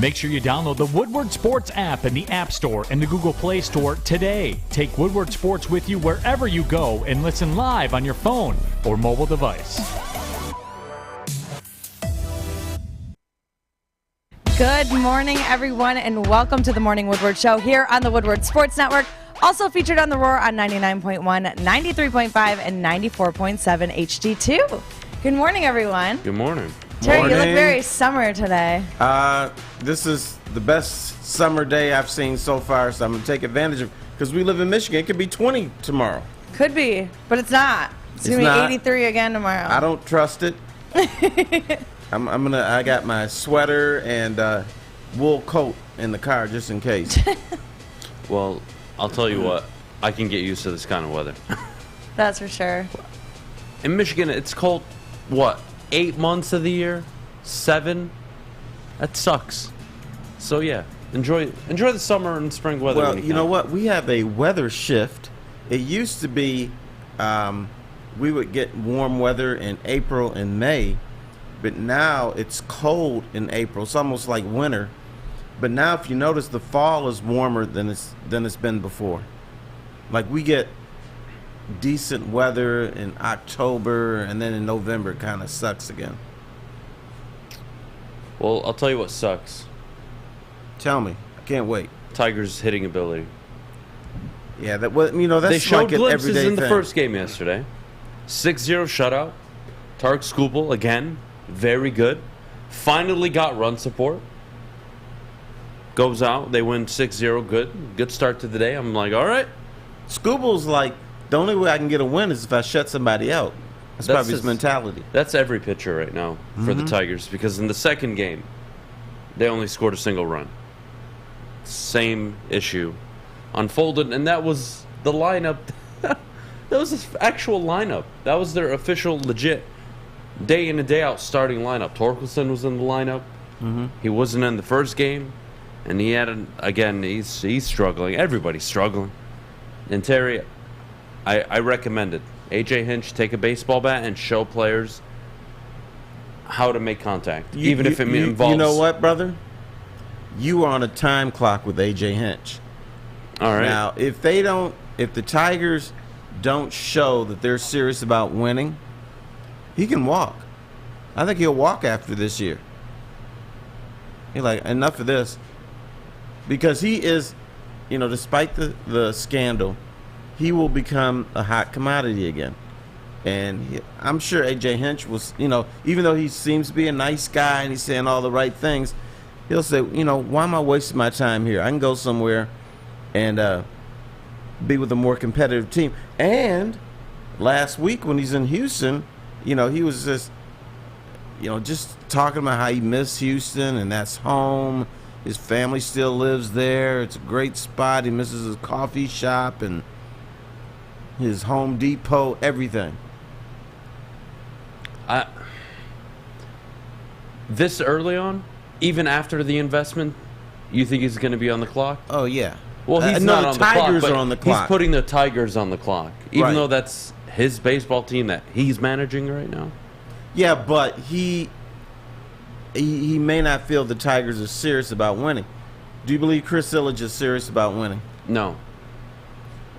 Make sure you download the Woodward Sports app in the App Store and the Google Play Store today. Take Woodward Sports with you wherever you go and listen live on your phone or mobile device. Good morning, everyone, and welcome to the Morning Woodward Show here on the Woodward Sports Network. Also featured on The Roar on 99.1, 93.5, and 94.7 HD2. Good morning, everyone. Good morning. Terry, Morning. you look very summer today. This is the best summer day I've seen so far, so I'm going to take advantage of it. Because we live in Michigan. It could be 20 tomorrow. Could be, but it's not. It's going to be 83 again tomorrow. I don't trust it. I got my sweater and wool coat in the car just in case. Well, I'll tell you what, I can get used to this kind of weather. That's for sure. In Michigan, it's cold, what, 8 months of the year? 7? That sucks. So yeah, enjoy the summer and spring weather. Well, you know what? We have a weather shift. It used to be we would get warm weather in April and May, but now it's cold in April. It's almost like winter. But now, if you notice, the fall is warmer than it's been before. Like, we get decent weather in October, and then in November it kind of sucks again. Well, I'll tell you what sucks. Tell me. I can't wait. Tigers' hitting ability. Yeah, that's They showed like an glimpses everyday in the thing. first game yesterday. 6-0 shutout. Tarek Skubal, again, very good. Finally got run support. Goes out, they win 6-0, good start to the day. I'm like, all right. Scubal's like, the only way I can get a win is if I shut somebody out. That's probably his mentality. That's every pitcher right now for the Tigers, because in the second game, they only scored a single run. Same issue unfolded, and that was the lineup. That was the actual lineup. That was their official, legit, day in and day out starting lineup. Torkelson was in the lineup. He wasn't in the first game, and he had he's struggling. Everybody's struggling. And Terry, I recommend it. AJ Hinch, take a baseball bat and show players how to make contact, even if it involves. You know what, brother? You are on a time clock with AJ Hinch. All right. Now, if the Tigers don't show that they're serious about winning, he can walk. I think he'll walk after this year. He's like, enough of this. Because he is, despite the scandal, he will become a hot commodity again. And I'm sure AJ Hinch was, even though he seems to be a nice guy and he's saying all the right things, he'll say, why am I wasting my time here? I can go somewhere and be with a more competitive team. And last week when he's in Houston, he was just talking about how he missed Houston and that's home. His family still lives there. It's a great spot. He misses his coffee shop and his Home Depot, everything. This early on, even after the investment, you think he's going to be on the clock? Oh, yeah. Well, he's not on the clock. Tigers but are on the clock. He's putting the Tigers on the clock, even Right. though that's his baseball team that he's managing right now. Yeah, but he may not feel the Tigers are serious about winning. Do you believe Chris Ilitch is serious about winning? No.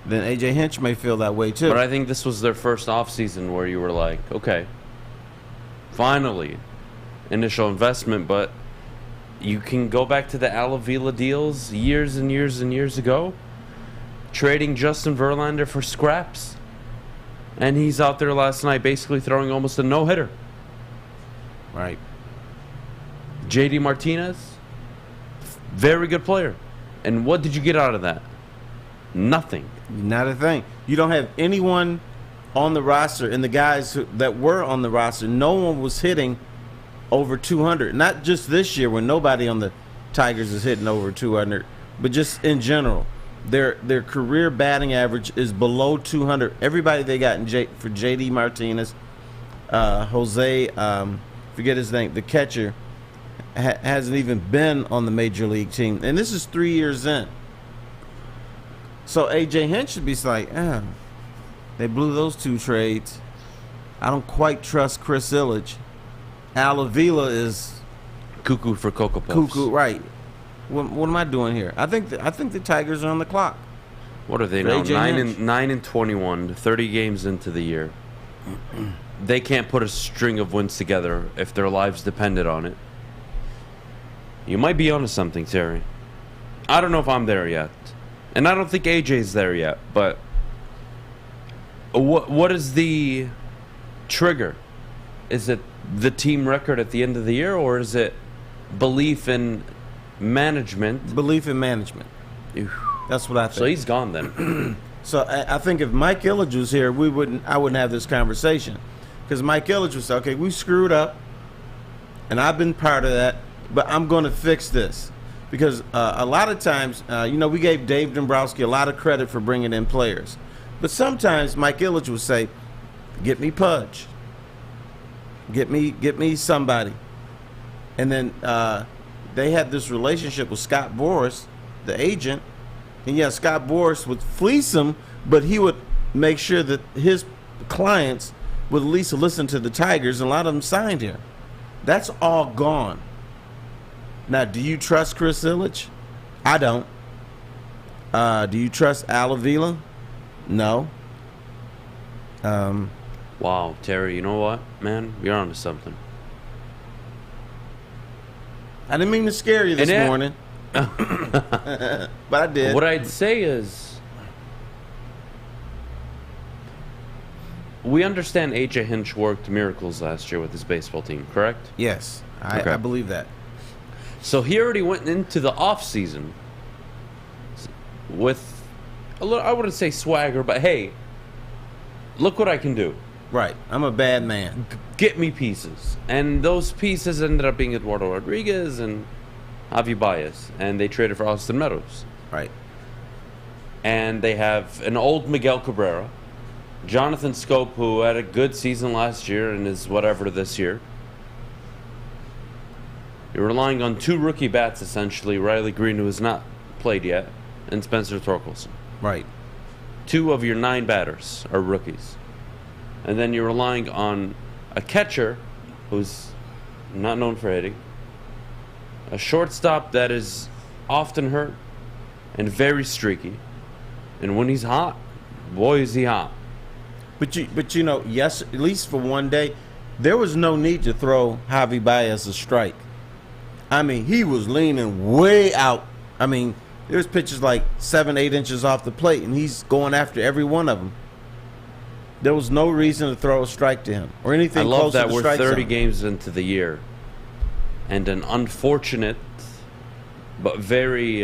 Then AJ Hinch may feel that way too. But I think this was their first offseason where you were like, okay, finally, initial investment, but you can go back to the Alavila deals years and years and years ago, trading Justin Verlander for scraps. And he's out there last night basically throwing almost a no-hitter. Right. JD Martinez, very good player. And what did you get out of that? Nothing. Not a thing. You don't have anyone on the roster, and the guys that were on the roster, no one was hitting over 200. Not just this year when nobody on the Tigers is hitting over 200, but just in general. Their career batting average is below 200. Everybody they got for JD Martinez, Jose, forget his name, the catcher, hasn't even been on the major league team. And this is 3 years in. So AJ Hinch should be like, they blew those two trades. I don't quite trust Chris Ilitch. Al Avila is Cuckoo for Cocoa Puffs. Cuckoo, right? What am I doing here? I think the Tigers are on the clock. What are they For now? AJ Hinch. 9-21, 30 games into the year. They can't put a string of wins together if their lives depended on it. You might be onto something, Terry. I don't know if I'm there yet, and I don't think AJ's there yet. But what is the trigger? Is it the team record at the end of the year, or is it belief in management? Belief in management. Oof. That's what I think. So he's gone then. So I think if Mike Ilitch was here, I wouldn't have this conversation, because Mike Ilitch would say, okay, we screwed up, and I've been part of that, but I'm going to fix this. Because a lot of times, we gave Dave Dombrowski a lot of credit for bringing in players, but sometimes Mike Ilitch would say, "Get me Pudge, get me somebody," and then they had this relationship with Scott Boras, the agent. And yeah, Scott Boras would fleece him, but he would make sure that his clients would at least listen to the Tigers, and a lot of them signed here. That's all gone. Now, do you trust Chris Ilitch? I don't. Do you trust Al Avila? No. Wow, Terry, you know what, man? You're onto something. I didn't mean to scare you this morning. But I did. What I'd say is, we understand AJ Hinch worked miracles last year with his baseball team, correct? Yes, Okay. I believe that. So he already went into the off season with a little, I wouldn't say swagger, but hey, look what I can do. Right. I'm a bad man. Get me pieces. And those pieces ended up being Eduardo Rodriguez and Javi Baez, and they traded for Austin Meadows. Right. And they have an old Miguel Cabrera, Jonathan Scope, who had a good season last year and is whatever this year. You're relying on two rookie bats, essentially, Riley Green, who has not played yet, and Spencer Torkelson. Right. 2 of your 9 batters are rookies. And then you're relying on a catcher who's not known for hitting, a shortstop that is often hurt and very streaky. And when he's hot, boy, is he hot. But yes, at least for one day, there was no need to throw Javi Baez a strike. I mean, he was leaning way out. I mean, there's pitches like 7-8 inches off the plate, and he's going after every one of them. There was no reason to throw a strike to him or anything close to the strike zone. I love that we're 30 games into the year, and an unfortunate but very,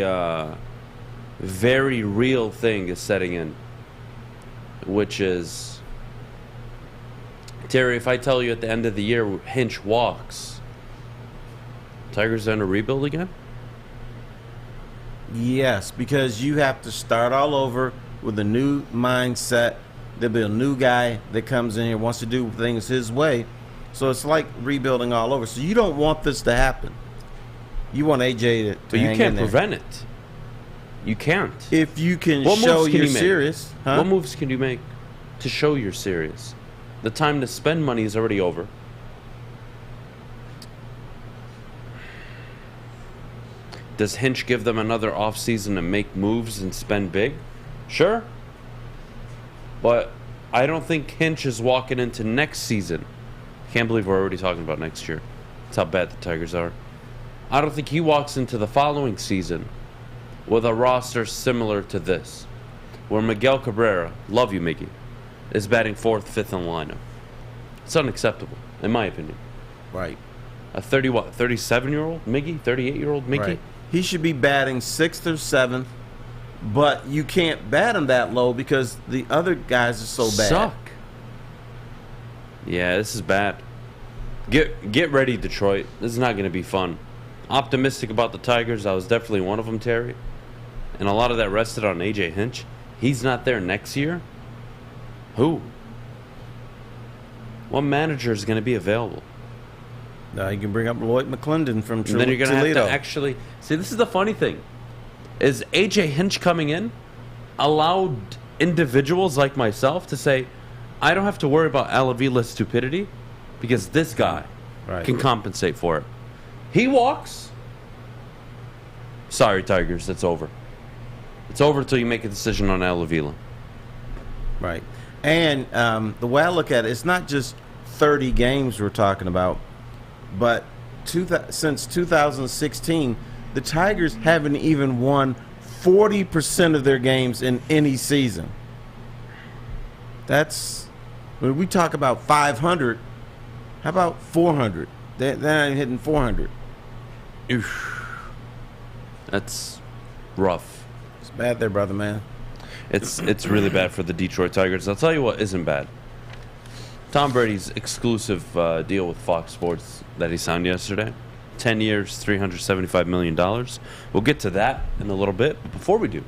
very real thing is setting in, which is, Terry, if I tell you at the end of the year Hinch walks, Tigers are in a rebuild again? Yes, because you have to start all over with a new mindset. There'll be a new guy that comes in here, wants to do things his way. So it's like rebuilding all over. So you don't want this to happen. You want AJ to But you hang can't in there. prevent it. You can't. If you can What show moves can you're you make? serious. Huh? What moves can you make to show you're serious? The time to spend money is already over. Does Hinch give them another offseason to make moves and spend big? Sure. But I don't think Hinch is walking into next season. Can't believe we're already talking about next year. That's how bad the Tigers are. I don't think he walks into the following season with a roster similar to this, where Miguel Cabrera, love you, Mickey, is batting 4th, 5th in the lineup. It's unacceptable, in my opinion. Right. A 37-year-old Miggy? 38-year-old Mickey? Right. He should be batting 6th or 7th, but you can't bat him that low because the other guys are so bad. Suck. Yeah, this is bad. Get ready, Detroit. This is not going to be fun. Optimistic about the Tigers. I was definitely one of them, Terry. And a lot of that rested on AJ Hinch. He's not there next year. Who? What manager is going to be available? Now you can bring up Lloyd McClendon from Toledo. And then you're going to have to actually... See, this is the funny thing. Is AJ Hinch coming in allowed individuals like myself to say, I don't have to worry about Al Avila's stupidity because this guy can compensate for it. he walks, sorry, Tigers, it's over. It's over until you make a decision on Al Avila. Right. And the way I look at it, it's not just 30 games we're talking about, but since 2016, the Tigers haven't even won 40% of their games in any season. That's, when we talk about 500, how about 400? They're not even hitting 400. Oof. That's rough. It's bad there, brother, man. It's really bad for the Detroit Tigers. I'll tell you what isn't bad. Tom Brady's exclusive deal with Fox Sports that he signed yesterday. 10 years, $375 million. We'll get to that in a little bit. But before we do,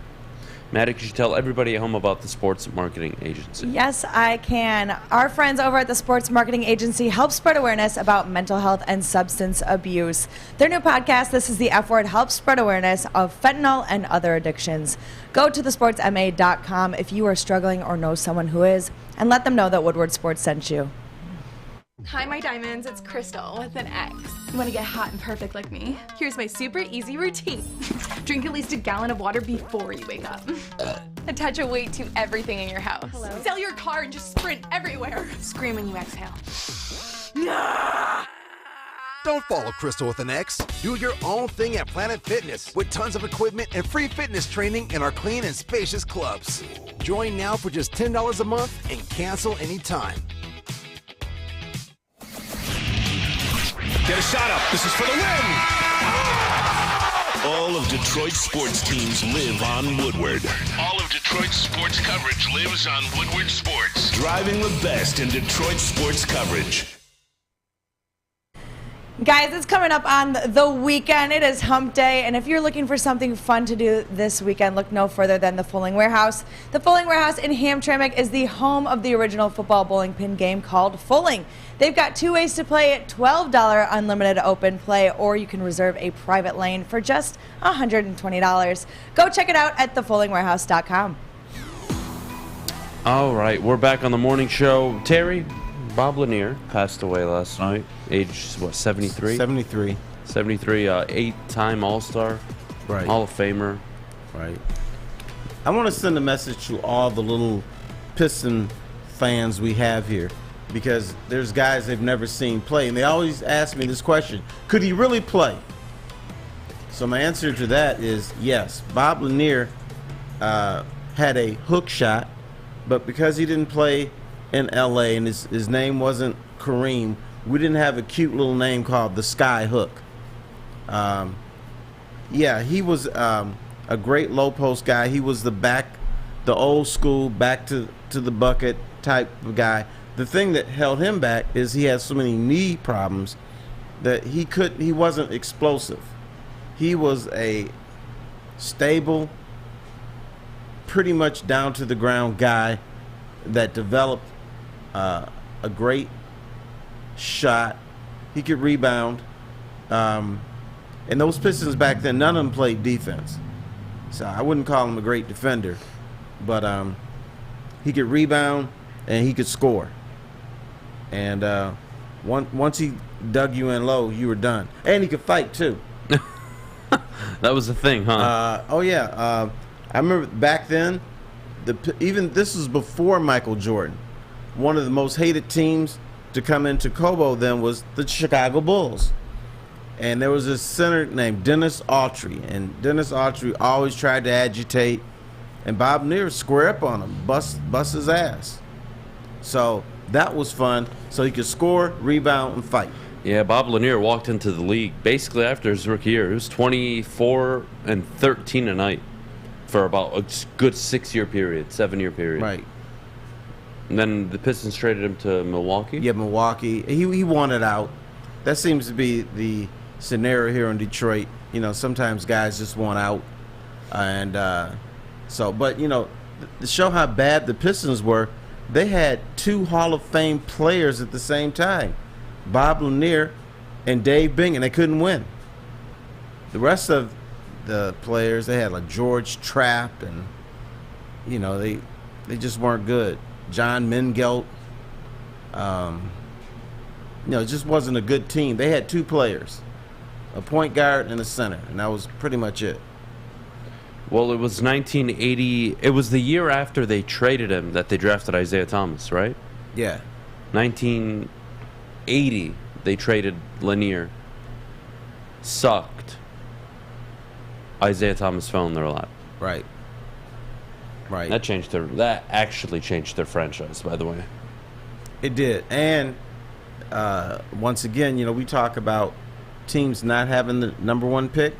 Maddie, could you tell everybody at home about the Sports Marketing Agency? Yes, I can. Our friends over at the Sports Marketing Agency help spread awareness about mental health and substance abuse. Their new podcast, This is the F Word, helps spread awareness of fentanyl and other addictions. Go to thesportsma.com if you are struggling or know someone who is, and let them know that Woodward Sports sent you. Hi, my diamonds. It's Crystal with an X. You want to get hot and perfect like me? Here's my super easy routine. Drink at least a gallon of water before you wake up. Attach a weight to everything in your house. Hello? Sell your car and just sprint everywhere. Scream when you exhale. Don't follow Crystal with an X. Do your own thing at Planet Fitness with tons of equipment and free fitness training in our clean and spacious clubs. Join now for just $10 a month and cancel anytime. Get a shot up. This is for the win. All of Detroit's sports teams live on Woodward. All of Detroit's sports coverage lives on Woodward Sports. Driving the best in Detroit sports coverage. Guys, it's coming up on the weekend. It is hump day, and if you're looking for something fun to do this weekend, look no further than the Fulling Warehouse. The Fulling Warehouse in Hamtramck is the home of the original football bowling pin game called Fulling. They've got two ways to play it, $12 unlimited open play, or you can reserve a private lane for just $120. Go check it out at thefullingwarehouse.com. All right, we're back on the morning show. Terry, Bob Lanier passed away last night, age, what, 73? 73. 73, eight-time All-Star, Right. Hall of Famer. Right. I want to send a message to all the little Piston fans we have here, because there's guys they've never seen play, and they always ask me this question: could he really play? So my answer to that is yes. Bob Lanier had a hook shot, but because he didn't play in LA and his name wasn't Kareem, we didn't have a cute little name called the Sky Hook. Yeah, he was a great low post guy. He was the old school back to the bucket type of guy. The thing that held him back is he had so many knee problems that he wasn't explosive. He was a stable, pretty much down to the ground guy that developed a great shot. He could rebound. And those Pistons back then, none of them played defense. So I wouldn't call him a great defender, but he could rebound and he could score. And once he dug you in low, you were done. And he could fight too. That was the thing, huh? Oh yeah. I remember back then, even this was before Michael Jordan. One of the most hated teams to come into Cobo then was the Chicago Bulls. And there was a center named Dennis Autry, and Dennis Autry always tried to agitate, and Bob Lanier square up on him, bust his ass. So that was fun. So he could score, rebound, and fight. Yeah, Bob Lanier walked into the league basically after his rookie year. He was 24 and 13 a night for about a good 7-year period. Right. And then the Pistons traded him to Milwaukee. Yeah, Milwaukee. He wanted out. That seems to be the scenario here in Detroit. You know, sometimes guys just want out. And but, you know, to show how bad the Pistons were, they had two Hall of Fame players at the same time, Bob Lanier and Dave Bing, and they couldn't win. The rest of the players, they had like George Trapp, and, you know, they just weren't good. John Mengelt, you know, it just wasn't a good team. They had two players. a point guard, and a center, and that was pretty much it. Well, it was 1980. It was the year after they traded him that they drafted Isaiah Thomas, right? Yeah. 1980, they traded Lanier. Sucked. Isaiah Thomas fell in their lap. Right. Right. That actually changed their franchise, by the way. It did. And once again, we talk about teams not having the number one pick.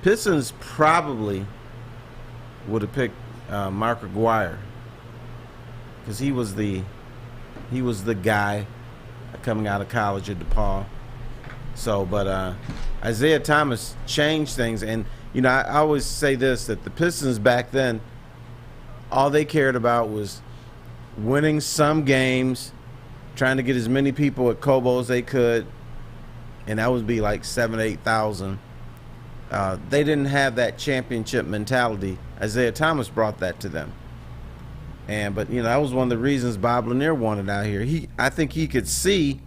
Pistons probably would have picked Mark Aguirre because he was the guy coming out of college at DePaul. So, but Isaiah Thomas changed things, and I always say this, that the Pistons back then, all they cared about was winning some games, trying to get as many people at Cobo as they could, and that would be like 7,000 to 8,000. They didn't have that championship mentality. Isaiah Thomas brought that to them. But that was one of the reasons Bob Lanier wanted out here. I think he could see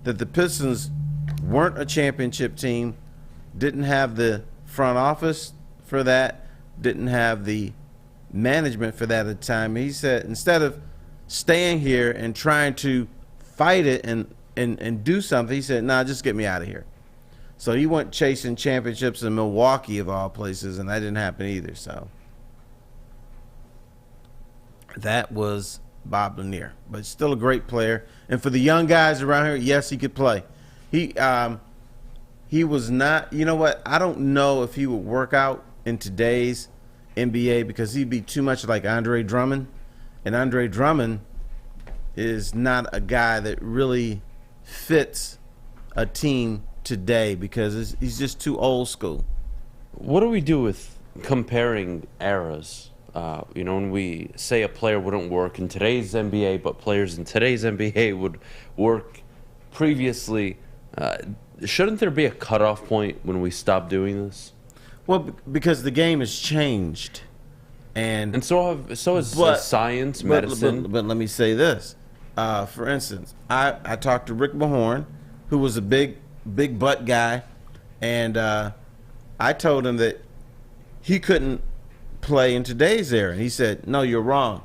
that the Pistons weren't a championship team, didn't have the front office for that, didn't have the management for that at the time. He said, instead of staying here and trying to fight it and do something, he said, nah, just get me out of here. So he went chasing championships in Milwaukee, of all places, and that didn't happen either. So that was Bob Lanier, but still a great player. And for the young guys around here, yes, he could play. He was not, you know what, I don't know if he would work out in today's NBA because he'd be too much like Andre Drummond. And Andre Drummond is not a guy that really fits a team today because he's just too old school. What do we do with comparing eras? When we say a player wouldn't work in today's NBA, but players in today's NBA would work previously, shouldn't there be a cutoff point when we stop doing this? Well, because the game has changed. And so has science, medicine. But let me say this. For instance, I talked to Rick Mahorn, who was a big butt guy, and I told him that he couldn't play in today's era. And he said, no, you're wrong.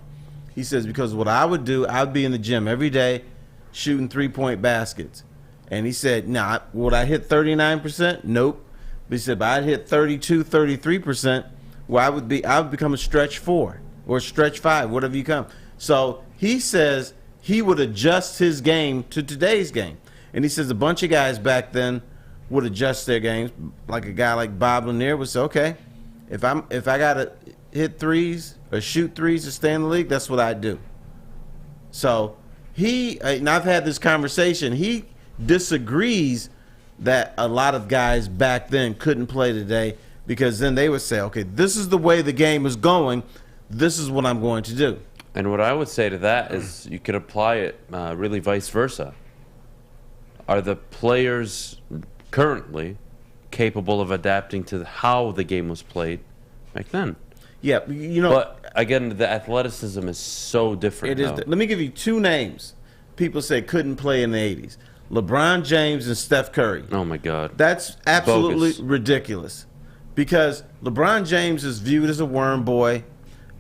He says, because what I would do, I would be in the gym every day shooting 3-point baskets. And he said, nah, would I hit 39%? Nope. But he said, but I'd hit 32, 33%, where I would become a stretch 4 or stretch 5, whatever you come. So he says he would adjust his game to today's game. And he says a bunch of guys back then would adjust their games, like a guy like Bob Lanier would say, okay, if I gotta hit threes or shoot threes to stay in the league, that's what I do. So and I've had this conversation, he disagrees that a lot of guys back then couldn't play today because then they would say, okay, this is the way the game is going, this is what I'm going to do. And what I would say to that is you could apply it really vice versa. Are the players currently capable of adapting to how the game was played back then? Yeah, But again, the athleticism is so different. It is. Let me give you two names. People say couldn't play in the 80s. LeBron James and Steph Curry. Oh, my God. That's absolutely bogus. Ridiculous. Because LeBron James is viewed as a worm boy,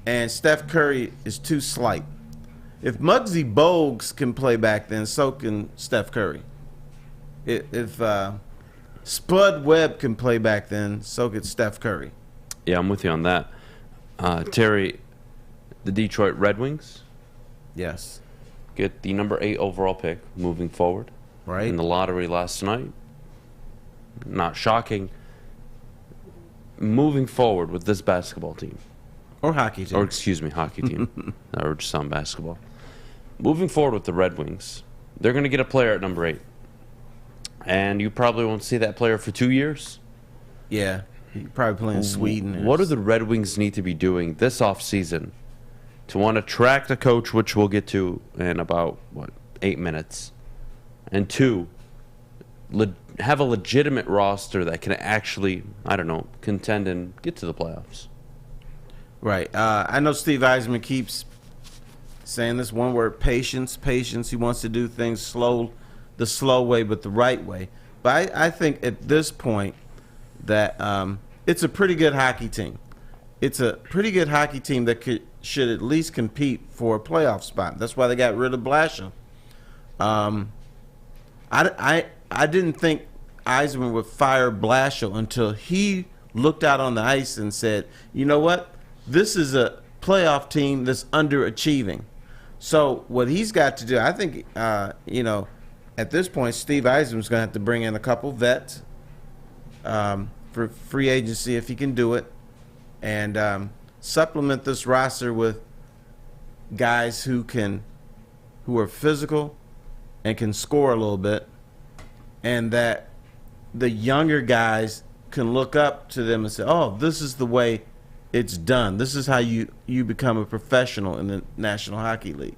and Steph Curry is too slight. If Muggsy Bogues can play back then, so can Steph Curry. If Spud Webb can play back then, so could Steph Curry. Yeah, I'm with you on that. Terry, the Detroit Red Wings Yes. get the number 8 overall pick moving forward. Right. In the lottery last night. Not shocking. Moving forward with this basketball team. Or hockey team. Or, excuse me, hockey team. Or just on basketball. Moving forward with the Red Wings, they're going to get a player at number 8. And you probably won't see that player for 2 years. Yeah. He probably playing Sweden. What do the Red Wings need to be doing this offseason to want to attract a coach, which we'll get to in about, 8 minutes? And 2, have a legitimate roster that can actually, contend and get to the playoffs. Right. I know Steve Eisman keeps saying this one word, patience, patience. He wants to do things the slow way, but the right way. But I think at this point that it's a pretty good hockey team. It's a pretty good hockey team that should at least compete for a playoff spot. That's why they got rid of Blashill. I didn't think Eisman would fire Blashill until he looked out on the ice and said, you know what? This is a playoff team that's underachieving. So what he's got to do, I think, at this point, Steve Eisman's going to have to bring in a couple vets for free agency if he can do it, and supplement this roster with guys who are physical and can score a little bit, and that the younger guys can look up to them and say, oh, this is the way it's done. This is how you become a professional in the National Hockey League.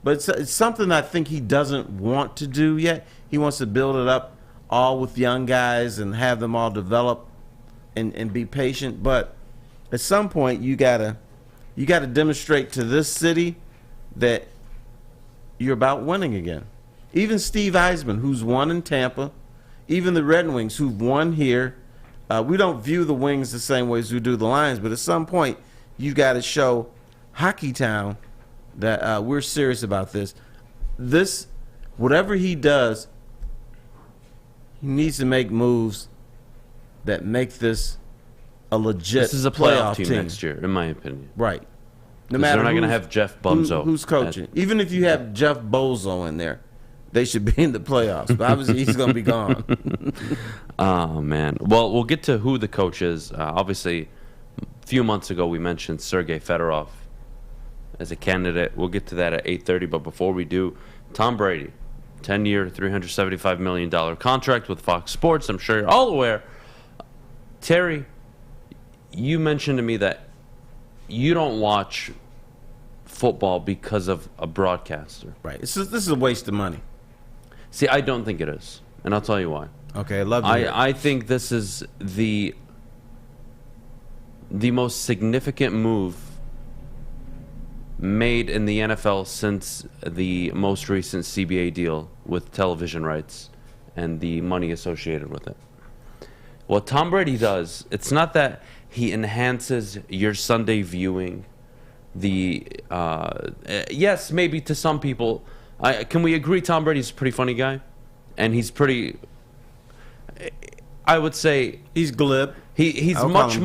But it's something I think he doesn't want to do yet. He wants to build it up all with young guys and have them all develop and be patient. But at some point, you gotta demonstrate to this city that you're about winning again. Even Steve Eisman, who's won in Tampa, even the Red Wings, who've won here. We don't view the Wings the same way as we do the Lions, but at some point, you got to show Hockey Town that we're serious about this. Whatever he does, he needs to make moves that make this a legit This is a playoff team next year, in my opinion. Right. No matter they're not going to have Jeff Bozo. Who's coaching. Even if you have Jeff Bozo in there, they should be in the playoffs. But obviously, he's going to be gone. Oh, man. Well, we'll get to who the coach is. Obviously, a few months ago, we mentioned Sergei Fedorov as a candidate. We'll get to that at 8:30. But before we do, Tom Brady, 10-year, $375 million contract with Fox Sports. I'm sure you're all aware. Terry, you mentioned to me that you don't watch football because of a broadcaster. Right. This is a waste of money. See, I don't think it is, and I'll tell you why. Okay, I love you. I think this is the most significant move made in the NFL since the most recent CBA deal with television rights and the money associated with it. What Tom Brady does, it's not that he enhances your Sunday viewing. Yes, maybe to some people, can we agree Tom Brady's a pretty funny guy? And he's pretty, I would say, he's glib. He's much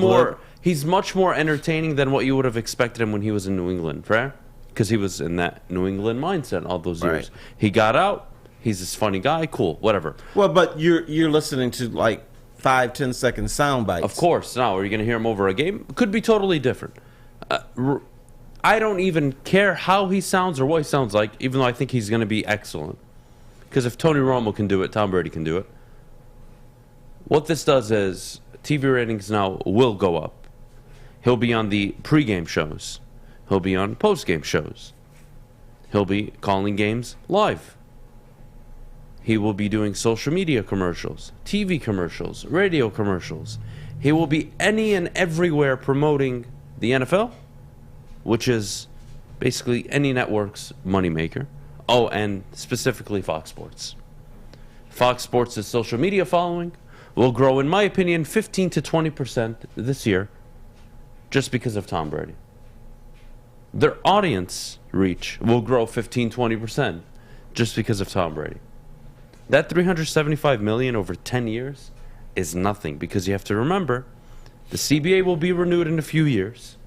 more entertaining than what you would have expected him when he was in New England, right? Because he was in that New England mindset all those years. Right. He got out. He's this funny guy. Cool, whatever. Well, but you're listening to like 5-10 second sound bites. Of course. Now, are you going to hear him over a game? Could be totally different. I don't even care how he sounds or what he sounds like, even though I think he's going to be excellent. Because if Tony Romo can do it, Tom Brady can do it. What this does is TV ratings now will go up. He'll be on the pregame shows. He'll be on postgame shows. He'll be calling games live. He will be doing social media commercials, TV commercials, radio commercials. He will be any and everywhere promoting the NFL, which is basically any network's moneymaker. Oh, and specifically Fox Sports. Fox Sports' social media following will grow, in my opinion, 15 to 20% this year just because of Tom Brady. Their audience reach will grow 15-20% just because of Tom Brady. That $375 million over 10 years is nothing, because you have to remember the CBA will be renewed in a few years.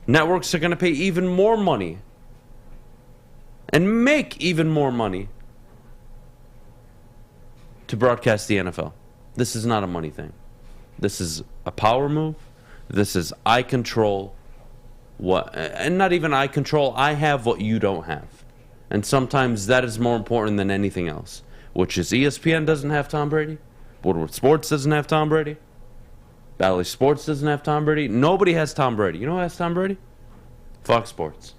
Networks are going to pay even more money and make even more money to broadcast the NFL. This is not a money thing. This is a power move. This is I control what, and not even I control, I have what you don't have. And sometimes that is more important than anything else, which is ESPN doesn't have Tom Brady. Woodward Sports doesn't have Tom Brady. Bally Sports doesn't have Tom Brady. Nobody has Tom Brady. You know who has Tom Brady? Fox Sports.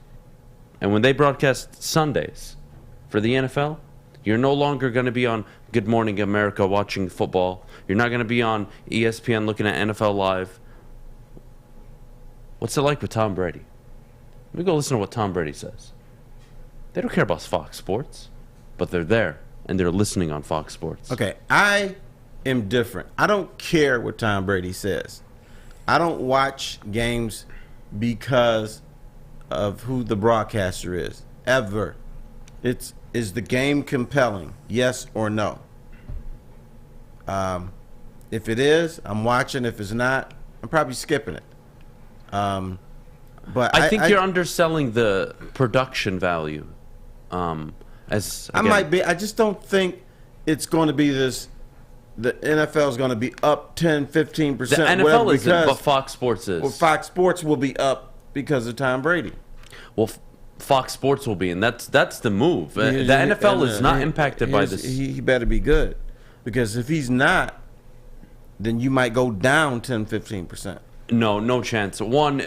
And when they broadcast Sundays for the NFL, you're no longer going to be on Good Morning America watching football. You're not going to be on ESPN looking at NFL Live. What's it like with Tom Brady? Let me go listen to what Tom Brady says. They don't care about Fox Sports, but they're there and they're listening on Fox Sports. Okay, I am different. I don't care what Tom Brady says. I don't watch games because of who the broadcaster is, ever. Is the game compelling, yes or no? If it is, I'm watching. If it's not, I'm probably skipping it. But I think you're underselling the production value. I might be. I just don't think it's going to be this. The NFL is going to be up 10, 15%. The NFL isn't, but Fox Sports is. Well, Fox Sports will be up because of Tom Brady. Well, Fox Sports will be, and that's the move. The NFL is not impacted by this. He better be good, because if he's not, then you might go down 10, 15%. No chance. One,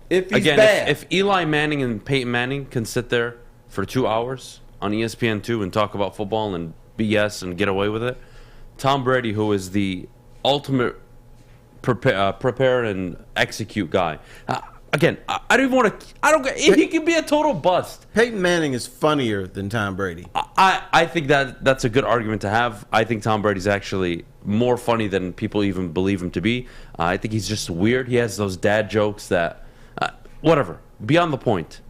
if he's bad. If Eli Manning and Peyton Manning can sit there for 2 hours on ESPN2 and talk about football and BS and get away with it, Tom Brady, who is the ultimate prepare and execute guy. Again, I don't even want to. He can be a total bust. Peyton Manning is funnier than Tom Brady. I think that's a good argument to have. I think Tom Brady's actually more funny than people even believe him to be. I think he's just weird. He has those dad jokes that, whatever. Beyond the point.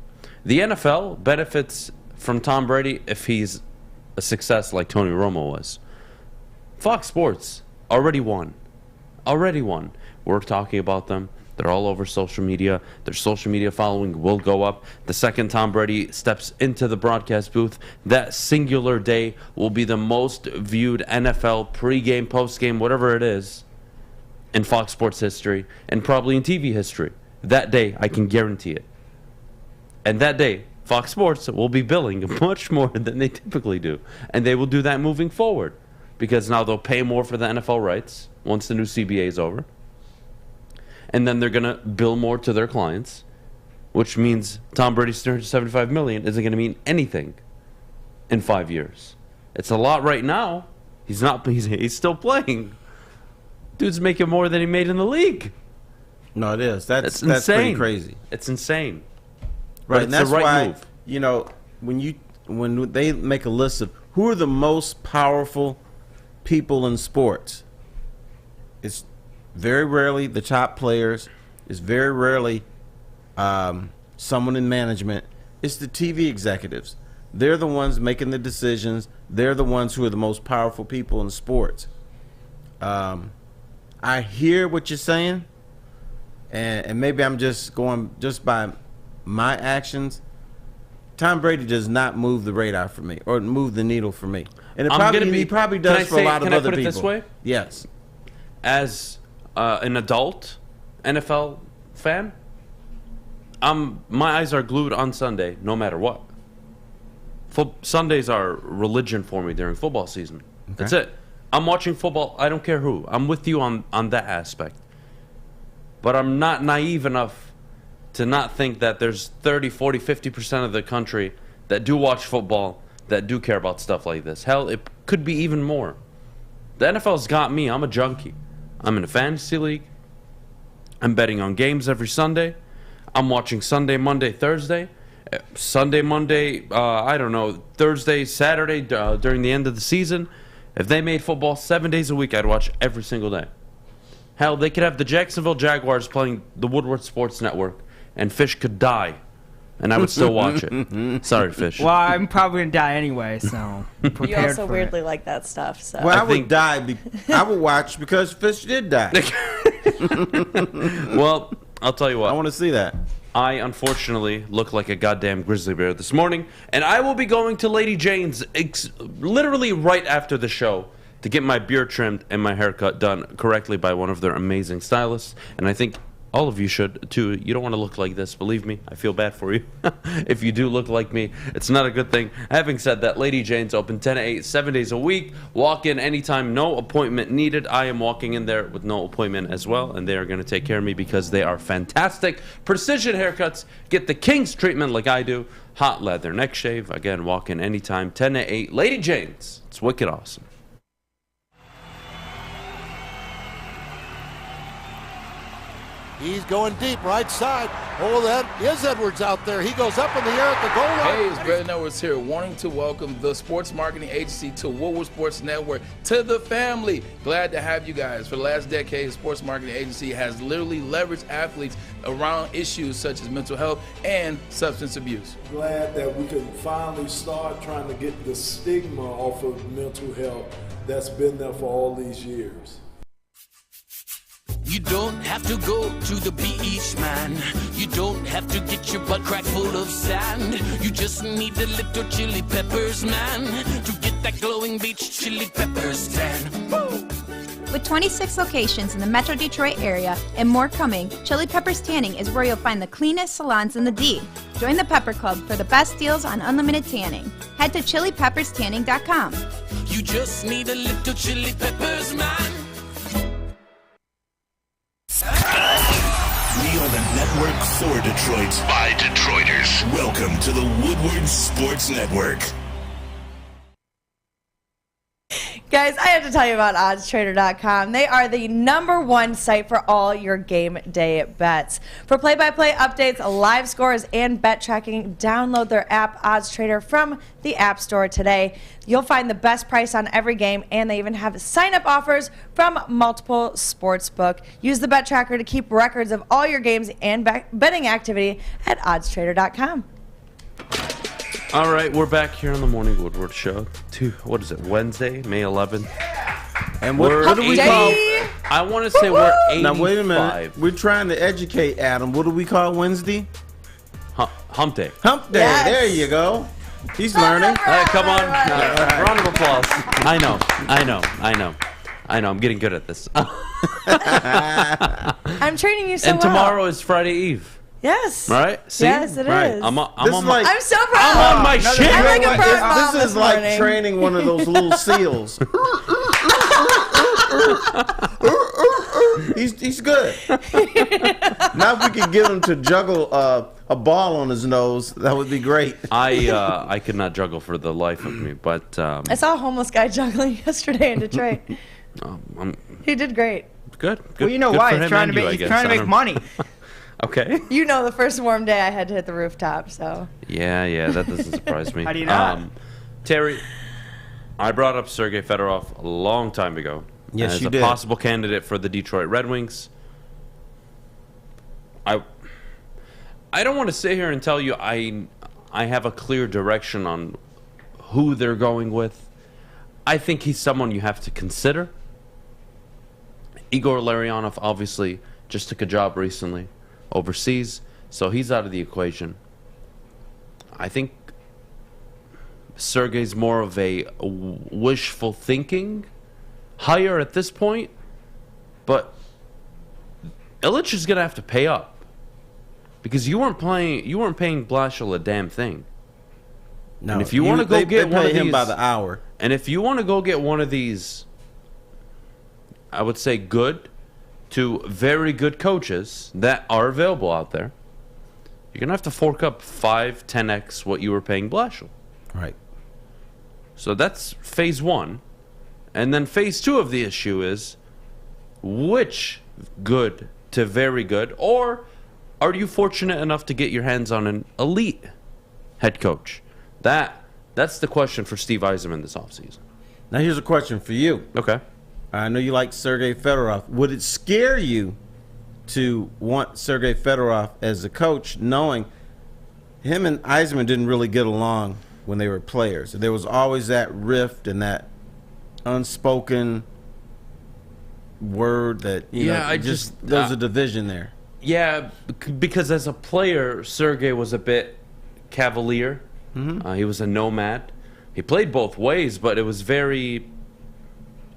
The NFL benefits from Tom Brady if he's a success like Tony Romo was. Fox Sports already won. We're talking about them. They're all over social media. Their social media following will go up. The second Tom Brady steps into the broadcast booth, that singular day will be the most viewed NFL pregame, postgame, whatever it is, in Fox Sports history and probably in TV history. That day, I can guarantee it. And that day, Fox Sports will be billing much more than they typically do. And they will do that moving forward, because now they'll pay more for the NFL rights once the new CBA is over. And then they're going to bill more to their clients, which means Tom Brady's $375 million isn't going to mean anything in 5 years. It's a lot right now. He's still playing. Dude's making more than he made in the league. No, it is. That's insane. Pretty crazy. It's insane. Right, and that's the right why move. You know, when they make a list of who are the most powerful people in sports, it's very rarely the top players. It's very rarely someone in management. It's the TV executives. They're the ones making the decisions. They're the ones who are the most powerful people in sports. I hear what you're saying, and maybe I'm just going just by my actions. Tom Brady does not move the radar for me or move the needle for me. And he probably does for a lot of other people. Can I put it this way? Yes. As an adult NFL fan, my eyes are glued on Sunday no matter what. Sundays are religion for me during football season. Okay. That's it. I'm watching football. I don't care who. I'm with you on that aspect. But I'm not naive enough to not think that there's 30, 40, 50% of the country that do watch football, that do care about stuff like this. Hell, it could be even more. The NFL's got me. I'm a junkie. I'm in a fantasy league. I'm betting on games every Sunday. I'm watching Sunday, Monday, Thursday. Sunday, Monday, Thursday, Saturday during the end of the season. If they made football 7 days a week, I'd watch every single day. Hell, they could have the Jacksonville Jaguars playing the Woodward Sports Network, and Fish could die, and I would still watch it. Sorry, Fish. Well, I'm probably going to die anyway, so prepared You also for weirdly it. like that stuff. So. Well, I would die. I would watch because Fish did die. Well, I'll tell you what. I want to see that. I, unfortunately, look like a goddamn grizzly bear this morning, and I will be going to Lady Jane's literally right after the show to get my beard trimmed and my haircut done correctly by one of their amazing stylists. And I think all of you should, too. You don't want to look like this. Believe me, I feel bad for you. If you do look like me, it's not a good thing. Having said that, Lady Jane's open 10 to 8, 7 days a week. Walk in anytime, no appointment needed. I am walking in there with no appointment as well, and they are going to take care of me because they are fantastic. Precision haircuts. Get the King's treatment like I do. Hot leather neck shave. Again, walk in anytime, 10 to 8. Lady Jane's. It's wicked awesome. He's going deep, right side. Oh, that is Edwards out there. He goes up in the air at the goal line. Hey, it's Brandon Edwards here, wanting to welcome the sports marketing agency to Woodward Sports Network, to the family. Glad to have you guys. For the last decade, the sports marketing agency has literally leveraged athletes around issues such as mental health and substance abuse. Glad that we can finally start trying to get the stigma off of mental health that's been there for all these years. You don't have to go to the beach, man. You don't have to get your butt crack full of sand. You just need a little chili peppers, man, to get that glowing beach chili peppers tan. Woo! With 26 locations in the Metro Detroit area and more coming, Chili Peppers Tanning is where you'll find the cleanest salons in the D. Join the Pepper Club for the best deals on unlimited tanning. Head to chilipepperstanning.com. You just need a little chili peppers, man. We are the network for Detroit by Detroiters. Welcome to the Woodward Sports Network. Guys, I have to tell you about oddstrader.com. They are the #1 site for all your game day bets. For play-by-play updates, live scores, and bet tracking, download their app, OddsTrader, from the App Store today. You'll find the best price on every game, and they even have sign-up offers from multiple sportsbook. Use the bet tracker to keep records of all your games and betting activity at oddstrader.com. All right, we're back here on the Morning Woodward Show. What is it, Wednesday, May 11th? And what do we call? I want to say we're 85. Now, wait a minute. We're trying to educate Adam. What do we call Wednesday? Hump Day. Hump Day. Yes. There you go. He's learning. Come on. Round of applause. I know. I'm getting good at this. I'm training you so and tomorrow is Friday Eve. Yes. Right? See? Yes, it is. I'm so proud. I'm on my shit. I'm like a proud mom this is like morning. Training one of those little seals. he's good. Now if we could get him to juggle a ball on his nose, that would be great. I could not juggle for the life of me, but I saw a homeless guy juggling yesterday in Detroit. He did great. Good. Well, you know why? He's trying to make money. Okay. You know, the first warm day I had to hit the rooftop, so. Yeah, that doesn't surprise me. How do you not? Terry, I brought up Sergei Fedorov a long time ago. Yes, as you a did. Possible candidate for the Detroit Red Wings. I don't want to sit here and tell you I have a clear direction on who they're going with. I think he's someone you have to consider. Igor Larionov obviously just took a job recently overseas, so he's out of the equation. I think Sergei's more of a wishful thinking hire at this point, but Ilitch is gonna have to pay up because you weren't paying Blashill a damn thing. No, and if you want to go get one of him these by the hour, and if you want to go get one of these, I would say good to very good coaches that are available out there, you're going to have to fork up 5-10x what you were paying Blashill. Right. So that's phase one. And then phase two of the issue is which good to very good, or are you fortunate enough to get your hands on an elite head coach? That's the question for Steve Yzerman this offseason. Now here's a question for you. Okay. I know you like Sergei Fedorov. Would it scare you to want Sergei Fedorov as a coach, knowing him and Yzerman didn't really get along when they were players? There was always that rift and that unspoken word that, there's a division there. Yeah, because as a player, Sergei was a bit cavalier. Mm-hmm. He was a nomad. He played both ways, but it was very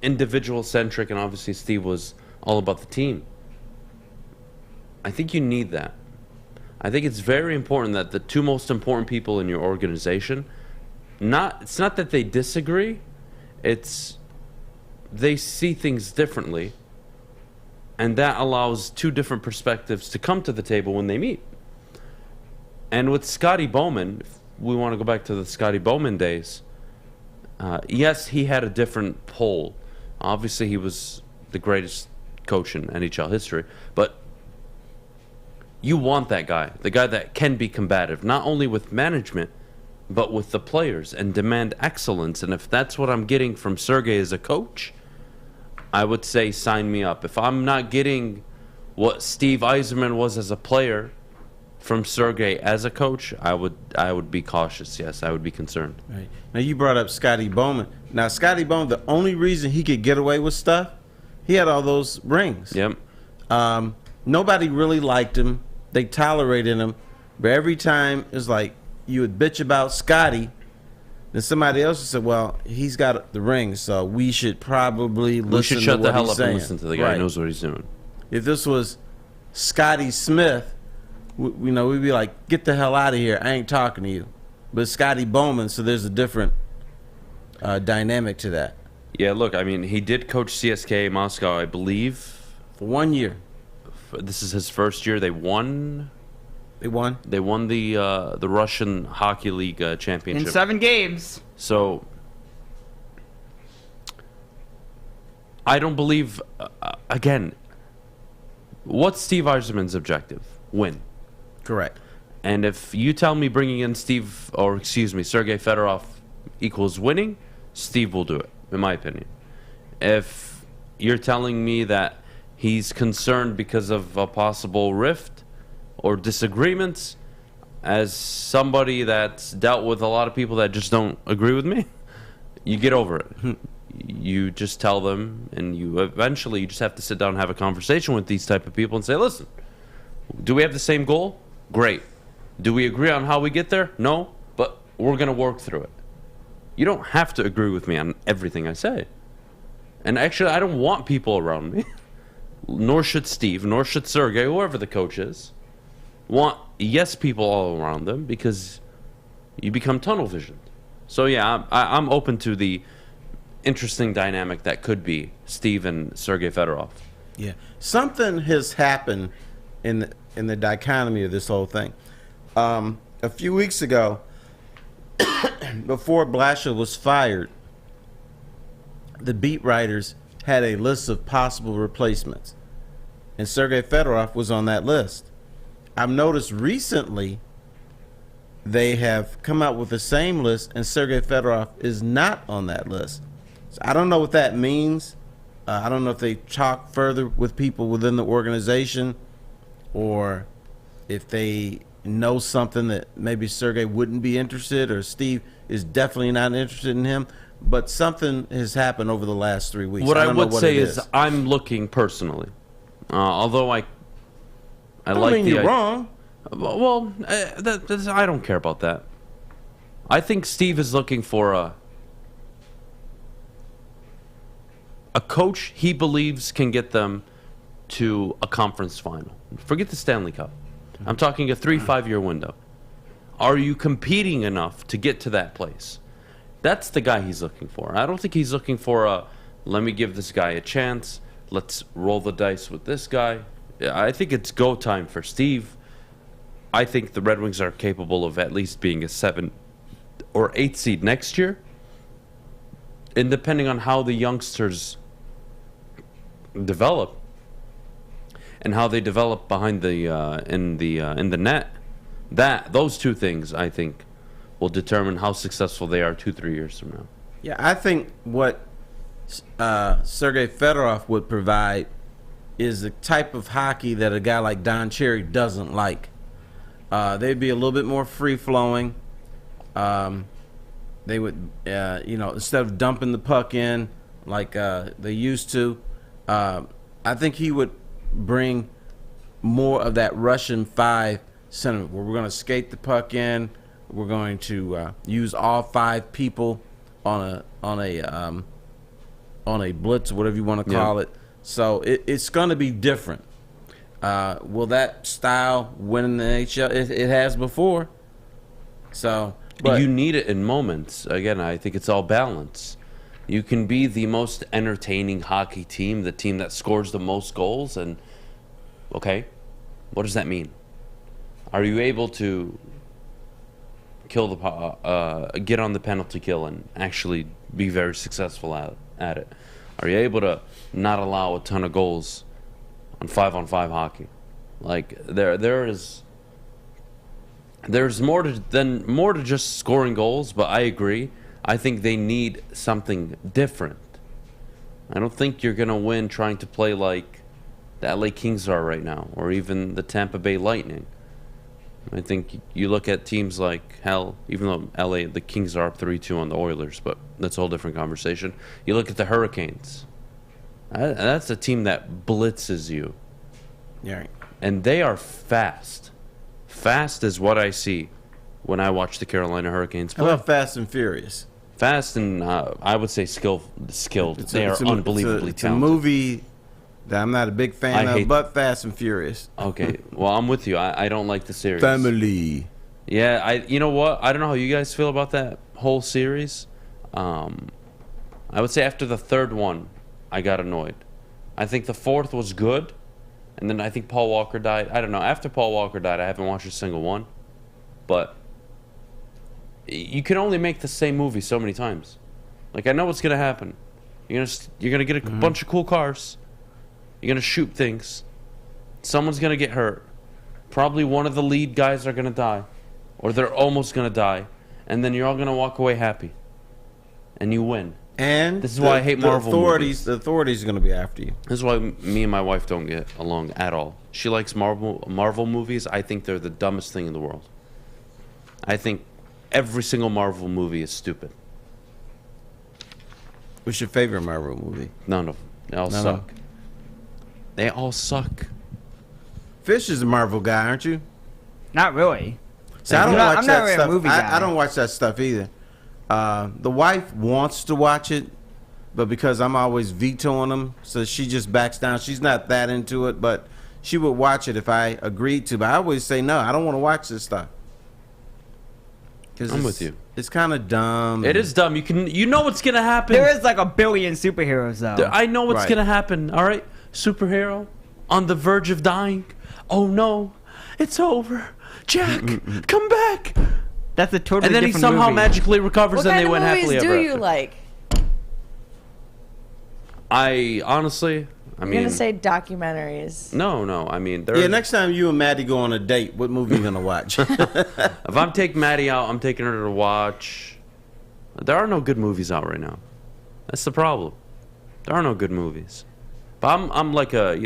individual-centric, and obviously Steve was all about the team. I think you need that. I think it's very important that the two most important people in your organization, it's not that they disagree, it's they see things differently, and that allows two different perspectives to come to the table when they meet. And with Scotty Bowman, if we want to go back to the Scotty Bowman days, yes, he had a different pull. Obviously, he was the greatest coach in NHL history, but You want that guy, the guy that can be combative, not only with management, but with the players, and demand excellence. And if that's what I'm getting from Sergey as a coach, I would say sign me up. If I'm not getting what Steve Yzerman was as a player from Sergey as a coach, I would be cautious. Yes, I would be concerned. Right. Now, you brought up Scotty Bowman. Now, Scotty Bowman, the only reason he could get away with stuff, he had all those rings. Yep. Nobody really liked him. They tolerated him. But every time it's like you would bitch about Scotty, then somebody else would say, well, he's got the rings, so we should probably listen to what he's saying. We should shut the hell up and listen to the guy who knows what he's doing. If this was Scotty Smith, we'd be like, get the hell out of here. I ain't talking to you. But Scotty Bowman, so there's a different dynamic to that. Yeah, look, I mean, he did coach CSKA Moscow, I believe. For 1 year. This is his first year. They won. They won? They won the Russian Hockey League championship. In 7 games. So, I don't believe, again, what's Steve Yzerman's objective? Win. Correct. And if you tell me bringing in Sergey Fedorov equals winning, Steve will do it, in my opinion. If you're telling me that he's concerned because of a possible rift or disagreements, as somebody that's dealt with a lot of people that just don't agree with me, you get over it. You just tell them, and you just have to sit down and have a conversation with these type of people and say, listen, do we have the same goal? Great. Do we agree on how we get there? No, but we're going to work through it. You don't have to agree with me on everything I say. And actually, I don't want people around me, nor should Steve, nor should Sergey, whoever the coach is, want yes people all around them, because you become tunnel visioned. So yeah, I'm open to the interesting dynamic that could be Steve and Sergey Fedorov. Yeah, something has happened in the dichotomy of this whole thing. A few weeks ago, before Blashill was fired, the beat writers had a list of possible replacements, and Sergey Fedorov was on that list. I've noticed recently they have come out with the same list, and Sergey Fedorov is not on that list. So I don't know what that means. I don't know if they talk further with people within the organization, or if they know something that maybe Sergey wouldn't be interested, or Steve is definitely not interested in him. But something has happened over the last 3 weeks. What I would say is I'm looking personally, although I like mean you're wrong. Well, I don't care about that. I think Steve is looking for a coach he believes can get them to a conference final. Forget the Stanley Cup. I'm talking a 3-5 year window. Are you competing enough to get to that place? That's the guy he's looking for. I don't think he's looking for let me give this guy a chance. Let's roll the dice with this guy. I think it's go time for Steve. I think the Red Wings are capable of at least being a 7 or 8 seed next year. And depending on how the youngsters develop and how they develop behind the in the net, those two things I think will determine how successful they are 2-3 years from now. Yeah, I think what Sergey Fedorov would provide is the type of hockey that a guy like Don Cherry doesn't like. They'd be a little bit more free-flowing. They would, instead of dumping the puck in like they used to, I think he would bring more of that Russian 5 sentiment where we're going to skate the puck in. We're going to use all 5 people on a blitz or whatever you want to call it. So it's going to be different. Will that style win in the NHL? It has before. So, but you need it in moments. Again, I think it's all balance. You can be the most entertaining hockey team, the team that scores the most goals, and okay, what does that mean? Are you able to kill get on the penalty kill and actually be very successful at it? Are you able to not allow a ton of goals on 5-on-5 hockey? Like there's more to just scoring goals, but I agree. I think they need something different. I don't think you're going to win trying to play like the LA Kings are right now, or even the Tampa Bay Lightning. I think you look at teams like, hell, even though the Kings are up 3-2 on the Oilers, but that's a whole different conversation. You look at the Hurricanes. That's a team that blitzes you. Yeah. And they are fast. Fast is what I see when I watch the Carolina Hurricanes play. How about Fast and Furious? Fast and I would say skilled. They are unbelievably talented. It's a movie that I'm not a big fan of, but Fast and Furious. Okay, well, I'm with you. I don't like the series. Family. Yeah, you know what? I don't know how you guys feel about that whole series. I would say after the third one, I got annoyed. I think the fourth was good, and then I think Paul Walker died. I don't know. After Paul Walker died, I haven't watched a single one. But you can only make the same movie so many times. Like, I know what's gonna happen. You're gonna get a bunch of cool cars. You're gonna shoot things. Someone's gonna get hurt. Probably one of the lead guys are gonna die, or they're almost gonna die, and then you're all gonna walk away happy, and you win. And this is why I hate Marvel movies. The authorities are gonna be after you. This is why me and my wife don't get along at all. She likes Marvel movies. I think they're the dumbest thing in the world. I think every single Marvel movie is stupid. What's your favorite Marvel movie? None of them. They all suck. They all suck. Fish is a Marvel guy, aren't you? Not really. See, I don't watch that stuff. I don't watch that stuff either. The wife wants to watch it, but because I'm always vetoing them, so she just backs down. She's not that into it, but she would watch it if I agreed to. But I always say, no, I don't want to watch this stuff. I'm with you. It's kind of dumb. It is dumb. You know what's gonna happen. There is like a billion superheroes though. I know what's gonna happen. All right, superhero on the verge of dying. Oh no, it's over. Jack, come back. That's a totally different movie. And then he somehow magically recovers, and they went happily ever after. What kind of movies do you like? I honestly, I'm gonna say documentaries. No. I mean, next time you and Maddie go on a date, what movie are you gonna watch? If I'm taking Maddie out, I'm taking her to watch. There are no good movies out right now. That's the problem. There are no good movies. But I'm like a,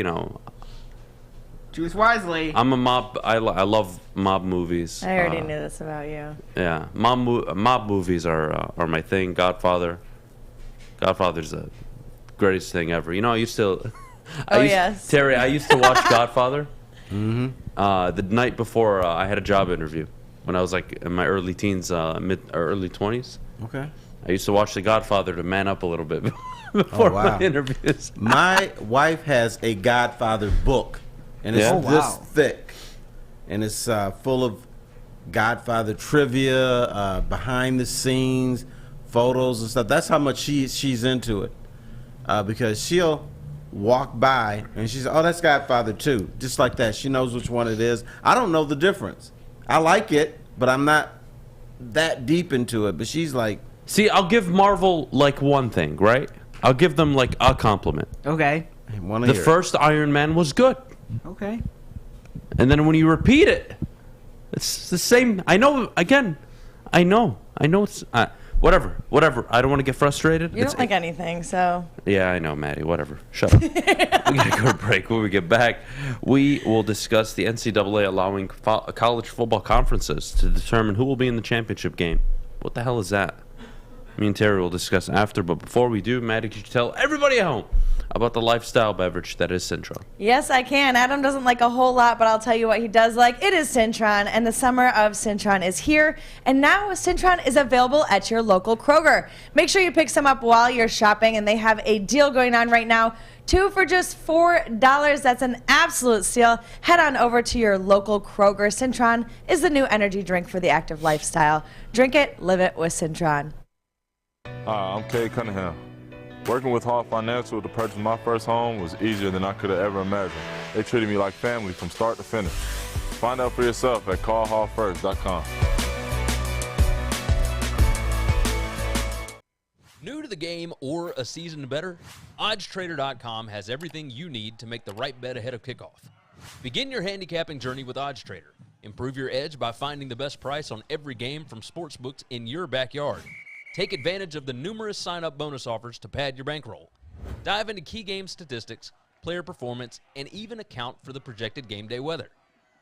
choose wisely. I'm a mob. I love mob movies. I already knew this about you. Yeah, mob movies are my thing. Godfather's the greatest thing ever. I used to. Terry, I used to watch Godfather. The night before I had a job interview when I was like in my early teens, early 20s. Okay. I used to watch The Godfather to man up a little bit before my interviews. My wife has a Godfather book, and it's this thick, and it's full of Godfather trivia, behind the scenes, photos and stuff. That's how much she's into it, because she'll walk by and she says, "Oh, that's Godfather 2," just like that. She knows which one it is. I don't know the difference. I like it, but I'm not that deep into it. But she's like, see, I'll give Marvel like one thing, right? I'll give them like a compliment. Okay. The first Iron Man was good. Okay. And then when you repeat it, it's the same. I know. Again, I know. It's whatever. I don't want to get frustrated. You don't like anything, so. Yeah, I know, Maddie. Whatever. Shut up. We gotta go to break. When we get back, we will discuss the NCAA allowing college football conferences to determine who will be in the championship game. What the hell is that? Me and Terry will discuss after, but before we do, Maddie, could you tell everybody at home about the lifestyle beverage that is Cintron? Yes, I can. Adam doesn't like a whole lot, but I'll tell you what he does like. It is Cintron, and the summer of Cintron is here. And now Cintron is available at your local Kroger. Make sure you pick some up while you're shopping, and they have a deal going on right now. 2 for just $4. That's an absolute steal. Head on over to your local Kroger. Cintron is the new energy drink for the active lifestyle. Drink it, live it with Cintron. Hi, I'm Kay Cunningham. Working with Hall Financial to purchase my first home was easier than I could have ever imagined. They treated me like family from start to finish. Find out for yourself at callhallfirst.com. New to the game or a season better? OddsTrader.com has everything you need to make the right bet ahead of kickoff. Begin your handicapping journey with OddsTrader. Improve your edge by finding the best price on every game from sportsbooks in your backyard. Take advantage of the numerous sign-up bonus offers to pad your bankroll. Dive into key game statistics, player performance, and even account for the projected game day weather.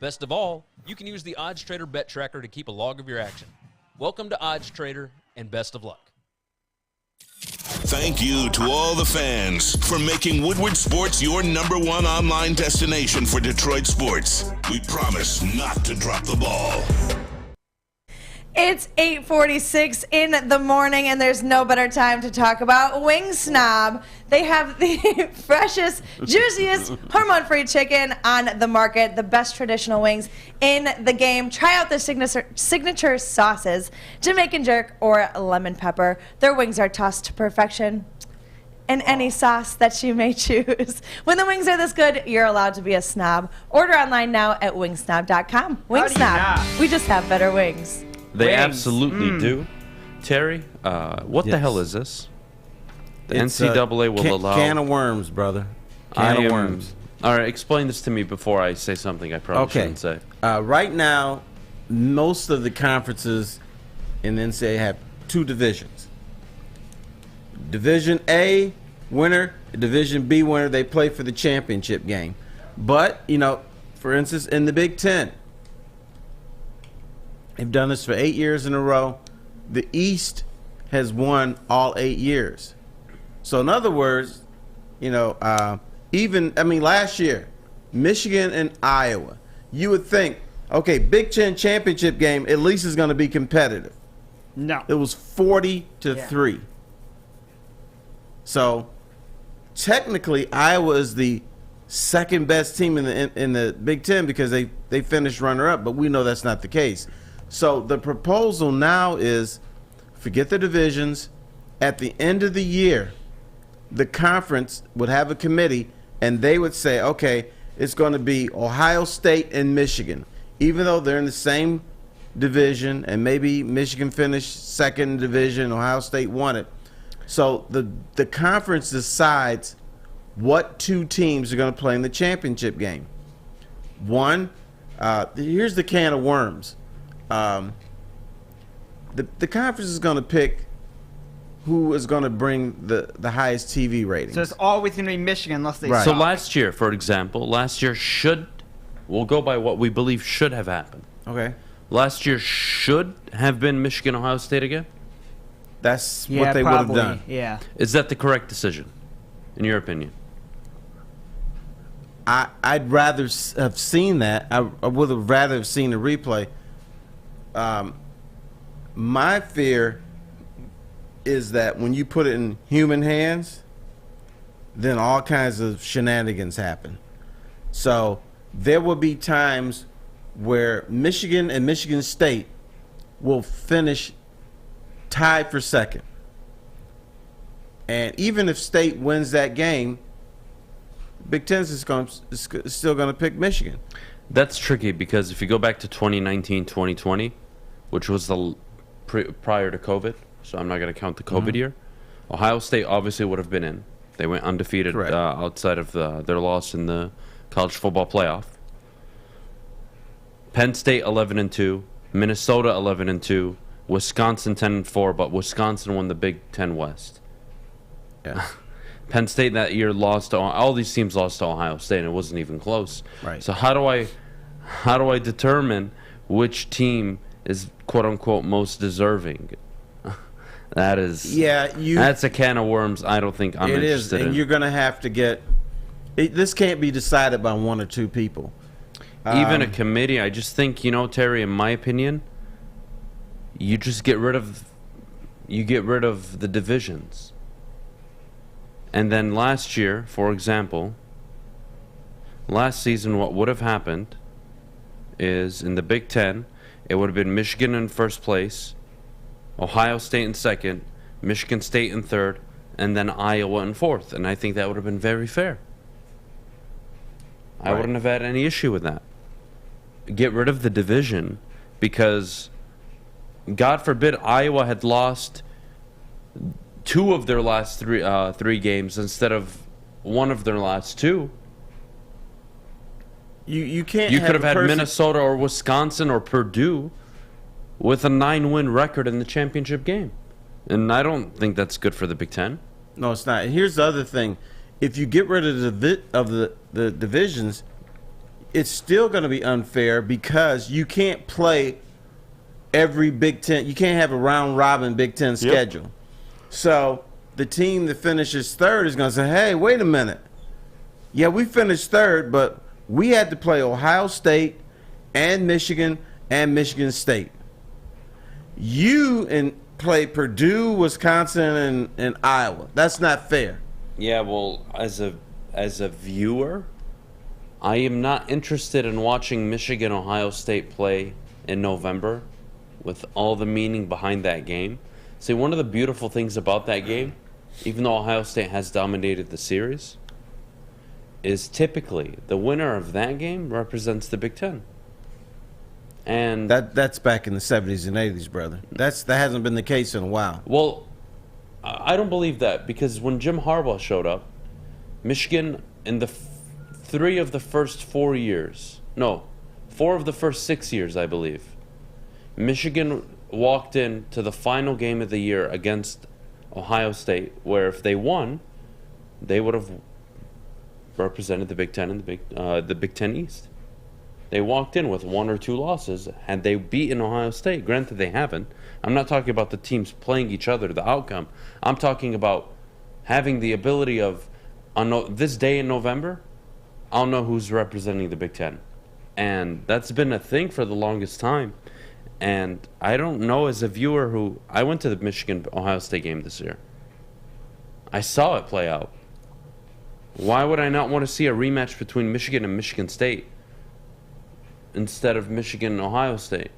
Best of all, you can use the OddsTrader bet tracker to keep a log of your action. Welcome to OddsTrader, and best of luck. Thank you to all the fans for making Woodward Sports your #1 online destination for Detroit sports. We promise not to drop the ball. It's 8:46 in the morning, and there's no better time to talk about Wing Snob. They have the freshest, juiciest, hormone-free chicken on the market, the best traditional wings in the game. Try out the signature sauces, Jamaican jerk or lemon pepper. Their wings are tossed to perfection in any sauce that you may choose. When the wings are this good, you're allowed to be a snob. Order online now at wingsnob.com. Wing Snob. We just have better wings. They absolutely do. Terry, what the hell is this? The NCAA will allow... Can of worms, brother. Can of worms. All right, explain this to me before I say something I probably shouldn't say. Right now, most of the conferences in the NCAA have 2 divisions. Division A winner, Division B winner, they play for the championship game. But, you know, for instance, in the Big Ten, they've done this for 8 years in a row. The East has won all 8 years. So in other words, you know, last year, Michigan and Iowa, you would think, okay, Big Ten championship game at least is going to be competitive. No. It was 40-3. So technically, Iowa is the second best team in the Big Ten because they finished runner-up, but we know that's not the case. So the proposal now is forget the divisions. At the end of the year, the conference would have a committee, and they would say, okay, it's going to be Ohio State and Michigan. Even though they're in the same division, and maybe Michigan finished second division, Ohio State won it. So the conference decides what 2 teams are going to play in the championship game. One, here's the can of worms. The conference is going to pick who is going to bring the highest TV ratings. So it's always going to be Michigan unless they So last year, for example, we'll go by what we believe should have happened. Okay. Last year should have been Michigan, Ohio State again? That's what they would have done. Yeah. Is that the correct decision, in your opinion? I'd rather have seen that. I would have rather have seen a replay. My fear is that when you put it in human hands, then all kinds of shenanigans happen. So there will be times where Michigan and Michigan State will finish tied for second. And even if State wins that game, Big Ten is still going to pick Michigan. That's tricky because if you go back to 2019-2020, which was the prior to COVID, so I'm not going to count the COVID year, Ohio State obviously would have been in. They went undefeated outside of their loss in the college football playoff. Penn State 11-2, Minnesota 11-2, Wisconsin 10-4, but Wisconsin won the Big Ten West. Yeah. Penn State that year lost to all these teams lost to Ohio State, and it wasn't even close. Right. So how do I determine which team is quote unquote most deserving? That's a can of worms. I don't think I'm interested in. And you're going to have to get this can't be decided by 1 or 2 people. Even a committee. I just think, Terry, in my opinion, you just get rid of the divisions. And then last year, for example, last season, what would have happened is in the Big Ten, it would have been Michigan in first place, Ohio State in second, Michigan State in third, and then Iowa in fourth. And I think that would have been very fair. I wouldn't have had any issue with that. Get rid of the division because, God forbid, Iowa had lost 2 of their last 3 games instead of 1 of their last 2. You can't. You could have had Minnesota or Wisconsin or Purdue with a 9-win record in the championship game, and I don't think that's good for the Big Ten. No, it's not. Here's the other thing: if you get rid of the divisions, it's still going to be unfair because you can't play every Big Ten. You can't have a round-robin Big Ten schedule. So the team that finishes third is going to say, hey, wait a minute. Yeah, we finished third, but we had to play Ohio State and Michigan State. You play Purdue, Wisconsin, and Iowa. That's not fair. Yeah, well, as a viewer, I am not interested in watching Michigan Ohio State play in November with all the meaning behind that game. See, one of the beautiful things about that game, even though Ohio State has dominated the series, is typically the winner of that game represents the Big Ten. And that's back in the 70s and 80s, brother. That hasn't been the case in a while. Well, I don't believe that, because when Jim Harbaugh showed up, Michigan in the 4 of the first 6 years, I believe, Michigan walked into the final game of the year against Ohio State, where if they won, they would have represented the Big Ten in the Big Ten East. They walked in with 1 or 2 losses. Had they beaten Ohio State, granted they haven't. I'm not talking about the teams playing each other, the outcome. I'm talking about having the ability of, on this day in November, I'll know who's representing the Big Ten. And that's been a thing for the longest time. And I don't know, as a viewer I went to the Michigan-Ohio State game this year. I saw it play out. Why would I not want to see a rematch between Michigan and Michigan State instead of Michigan and Ohio State?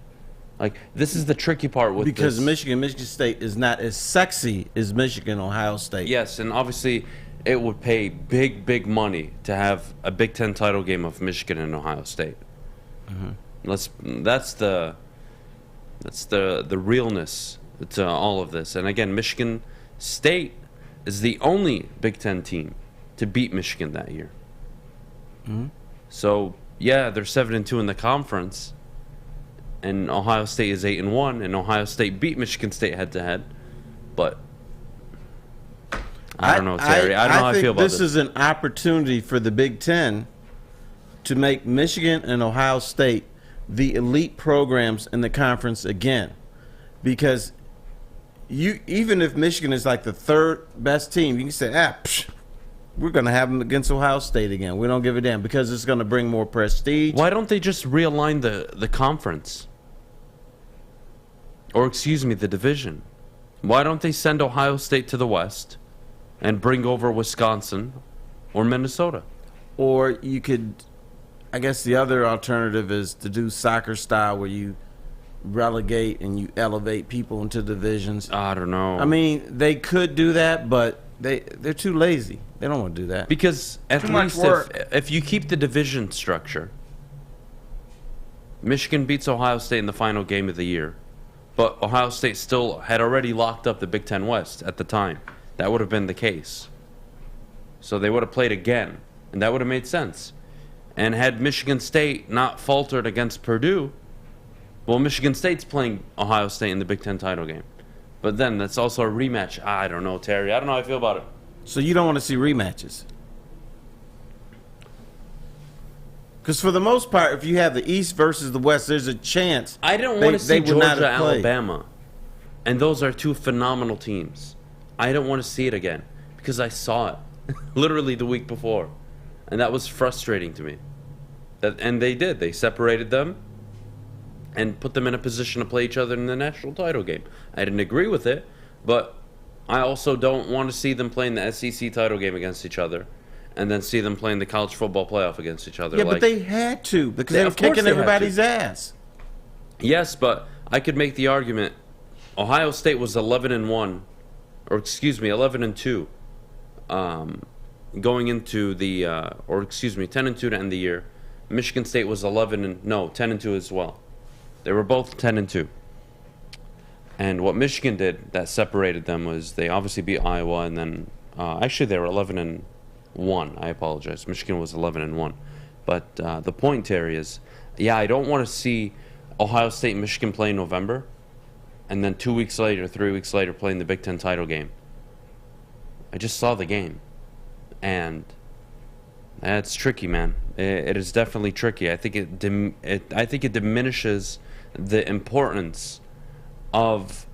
Like, this is the tricky part with because this. Michigan State is not as sexy as Michigan-Ohio State. Yes, and obviously it would pay big money to have a Big Ten title game of Michigan and Ohio State. Mm-hmm. That's the realness to all of this. And again, Michigan State is the only Big Ten team to beat Michigan that year. Mm-hmm. So yeah, they're 7-2 in the conference, and Ohio State is 8-1, and Ohio State beat Michigan State head-to-head. But I don't know, Terry. I don't know how I feel about this. This is an opportunity for the Big Ten to make Michigan and Ohio State the elite programs in the conference again, because even if Michigan is like the third best team, you can say, we're going to have them against Ohio State again. We don't give a damn, because it's going to bring more prestige. Why don't they just realign the conference? Or excuse me, the division. Why don't they send Ohio State to the West and bring over Wisconsin or Minnesota? Or you could, I guess the other alternative is to do soccer style, where you relegate and you elevate people into divisions. I don't know. I mean, they could do that, but they're too lazy. They don't want to do that. Because at least if you keep the division structure, Michigan beats Ohio State in the final game of the year, but Ohio State still had already locked up the Big Ten West at the time. That would have been the case. So they would have played again, and that would have made sense. And had Michigan State not faltered against Purdue, well, Michigan State's playing Ohio State in the Big Ten title game. But then that's also a rematch. I don't know, Terry. I don't know how I feel about it. So you don't want to see rematches? Because for the most part, if you have the East versus the West, there's a chance. I don't want to see Georgia, Alabama. And those are two phenomenal teams. I don't want to see it again, because I saw it literally the week before. And that was frustrating to me. And they did. They separated them and put them in a position to play each other in the national title game. I didn't agree with it, but I also don't want to see them playing the SEC title game against each other and then see them playing the college football playoff against each other. Yeah, but they had to, because they were kicking everybody's ass. Yes, but I could make the argument Ohio State was 11-1, or excuse me, 11-2, going into the, 10-2 to end the year. Michigan State was 10-2 as well. They were both 10-2. And what Michigan did that separated them was they obviously beat Iowa, and then actually they were 11-1. I apologize. Michigan was 11-1, But the point, Terry, is, I don't want to see Ohio State and Michigan play in November, and then 2 weeks later, 3 weeks later, playing the Big Ten title game. I just saw the game, and it's tricky, man. It is definitely tricky. I think it diminishes the importance of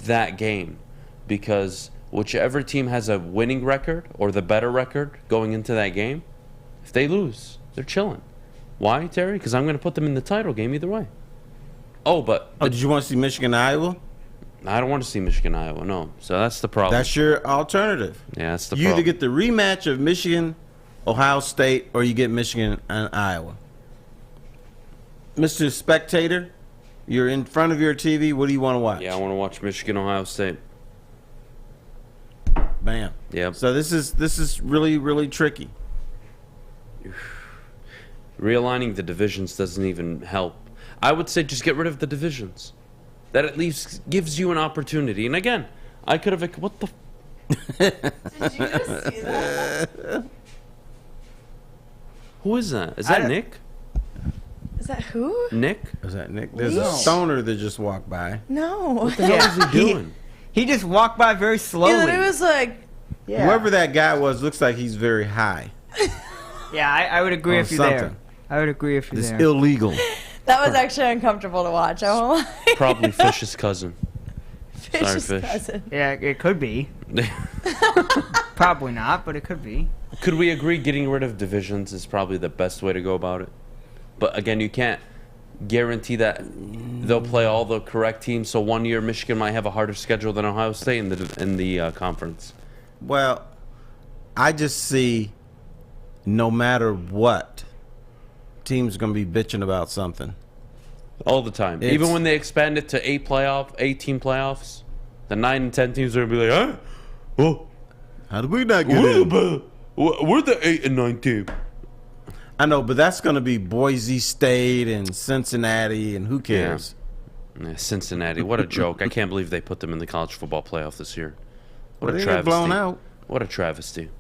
that game, because whichever team has a winning record or the better record going into that game, if they lose, they're chilling. Why, Terry? Because I'm going to put them in the title game either way. Did you want to see Michigan-Iowa? I don't want to see Michigan-Iowa, no. So that's the problem. That's your alternative. Yeah, that's the You problem. either get the rematch of Michigan-Ohio State, or you get Michigan and Iowa. Mr. Spectator, you're in front of your TV. What do you want to watch? Yeah, I want to watch Michigan-Ohio State. Bam. Yep. So this is really, really tricky. Realigning the divisions doesn't even help. I would say just get rid of the divisions. That at least gives you an opportunity. And again, I could have... What the... Did you just see that? Who is that? Is that Nick? Is that who? Nick? Is that Nick? There's a stoner that just walked by. No. What the hell is he doing? He just walked by very slowly. It was like... Yeah. Whoever that guy was looks like he's very high. Yeah, I would agree if you're there. I would agree if you're It's there. illegal. That was actually uncomfortable to watch. I won't lie. Probably Fish's cousin. Fish's Sorry, Fish. cousin. Yeah, it could be. Probably not, but it could be. Could we agree getting rid of divisions is probably the best way to go about it? But again, you can't guarantee that they'll play all the correct teams. So 1 year Michigan might have a harder schedule than Ohio State in the conference. Well, I just see no matter what, teams are going to be bitching about something. All the time. Even when they expand it to 8-team playoffs, the 9 and 10 teams are going to be like, huh? Well, how did we not get in? We're the 8 and 9 team. I know, but that's going to be Boise State and Cincinnati, and who cares? Yeah, Cincinnati, what a joke. I can't believe they put them in the college football playoff this year. What Well, a they travesty. get blown out. What a travesty.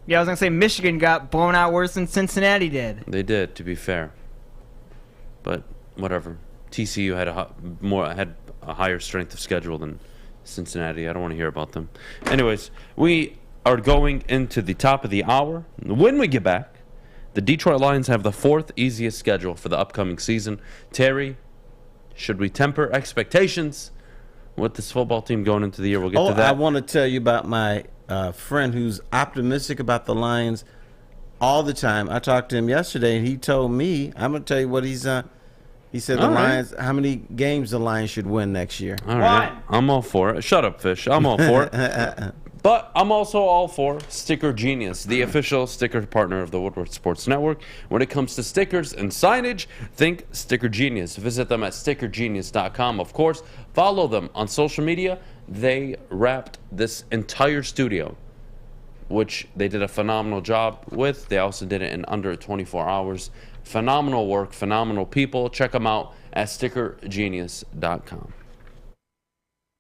Yeah, I was going to say Michigan got blown out worse than Cincinnati did. They did, to be fair. But whatever. TCU had a higher strength of schedule than Cincinnati. I don't want to hear about them. Anyways, we are going into the top of the hour. When we get back, the Detroit Lions have the 4th easiest schedule for the upcoming season. Terry, should we temper expectations with this football team going into the year? We'll get to that. I want to tell you about my friend who's optimistic about the Lions all the time. I talked to him yesterday, and he told me, I'm going to tell you what he said the Lions, how many games the Lions should win next year. All right. I'm all for it. Shut up, Fish. I'm all for it. But I'm also all for Sticker Genius, the official sticker partner of the Woodward Sports Network. When it comes to stickers and signage, think Sticker Genius. Visit them at stickergenius.com. Of course, follow them on social media. They wrapped this entire studio, which they did a phenomenal job with. They also did it in under 24 hours. Phenomenal work, phenomenal people. Check them out at stickergenius.com.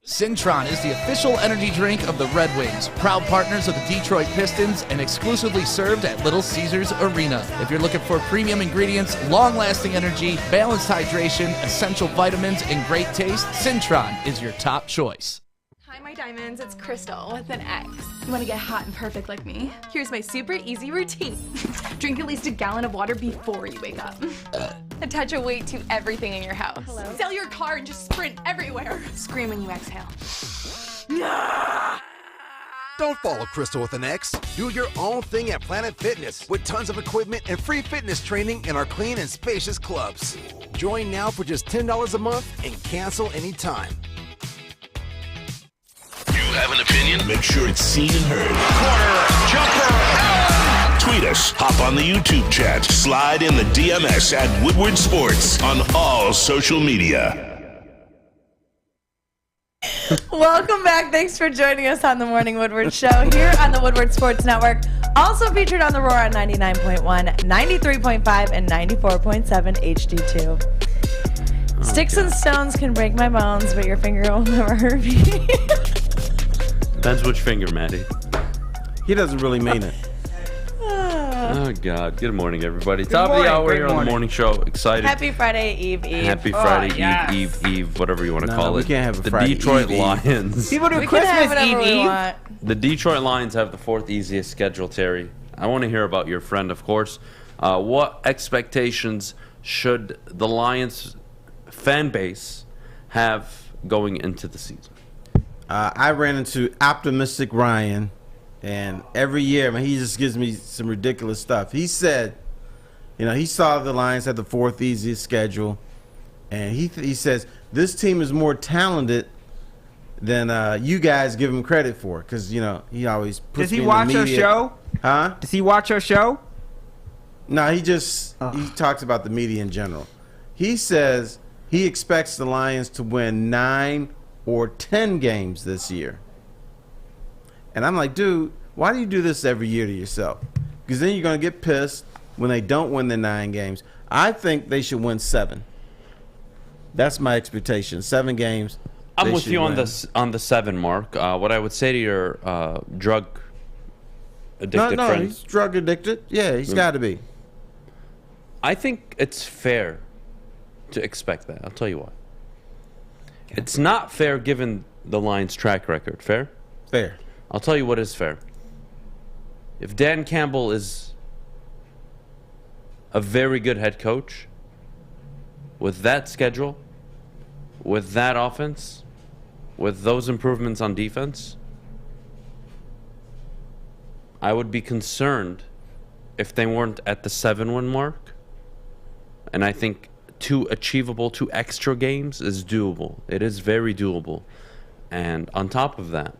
Cintron is the official energy drink of the Red Wings, proud partners of the Detroit Pistons, and exclusively served at Little Caesars Arena. If you're looking for premium ingredients, long-lasting energy, balanced hydration, essential vitamins, and great taste, Cintron is your top choice. Hi, my diamonds. It's Crystal with an X. You want to get hot and perfect like me? Here's my super easy routine. Drink at least a gallon of water before you wake up. Attach a weight to everything in your house. Sell your car and just sprint everywhere. Scream when you exhale. Don't follow Crystal with an X. Do your own thing at Planet Fitness with tons of equipment and free fitness training in our clean and spacious clubs. Join now for just $10 a month and cancel anytime. You have an opinion? Make sure it's seen and heard. Corner, jumper, tweet us, hop on the YouTube chat, slide in the DMS at Woodward Sports on all social media. Welcome back. Thanks for joining us on the Morning Woodward Show here on the Woodward Sports Network. Also featured on the Roar on 99.1, 93.5, and 94.7 HD2. Sticks and stones can break my bones, but your finger will never hurt me. Depends which finger, Maddie. He doesn't really mean it. All Oh, God. Good morning, everybody. Top of the hour here on the morning show. Excited. Happy Friday Eve. Happy Friday Eve, whatever you want to call it. We can't have a the Friday Detroit Eve. Lions. People do We can Christmas have whatever we Eve. want. The Detroit Lions have the 4th easiest schedule, Terry. I want to hear about your friend, of course. What expectations should the Lions fan base have going into the season? I ran into Optimistic Ryan, and every year, man, he just gives me some ridiculous stuff. He said, he saw the Lions had the 4th easiest schedule, and he says this team is more talented than you guys give him credit for, because he always puts Does he me in watch the our media. show? Huh? Does he watch our show? No, he talks about the media in general. He says he expects the Lions to win 9 or 10 games this year. And I'm like, dude, why do you do this every year to yourself? Because then you're going to get pissed when they don't win the 9 games. I think they should win 7. That's my expectation. 7 games. I'm with you on the 7 mark. What I would say to your drug addicted friend. He's drug addicted. Yeah, he's got to be. I think it's fair to expect that. I'll tell you why. It's not fair given the Lions' track record. Fair? Fair. I'll tell you what is fair. If Dan Campbell is a very good head coach with that schedule, with that offense, with those improvements on defense, I would be concerned if they weren't at the 7-win mark. And I think 2 extra games is doable. It is very doable. And on top of that,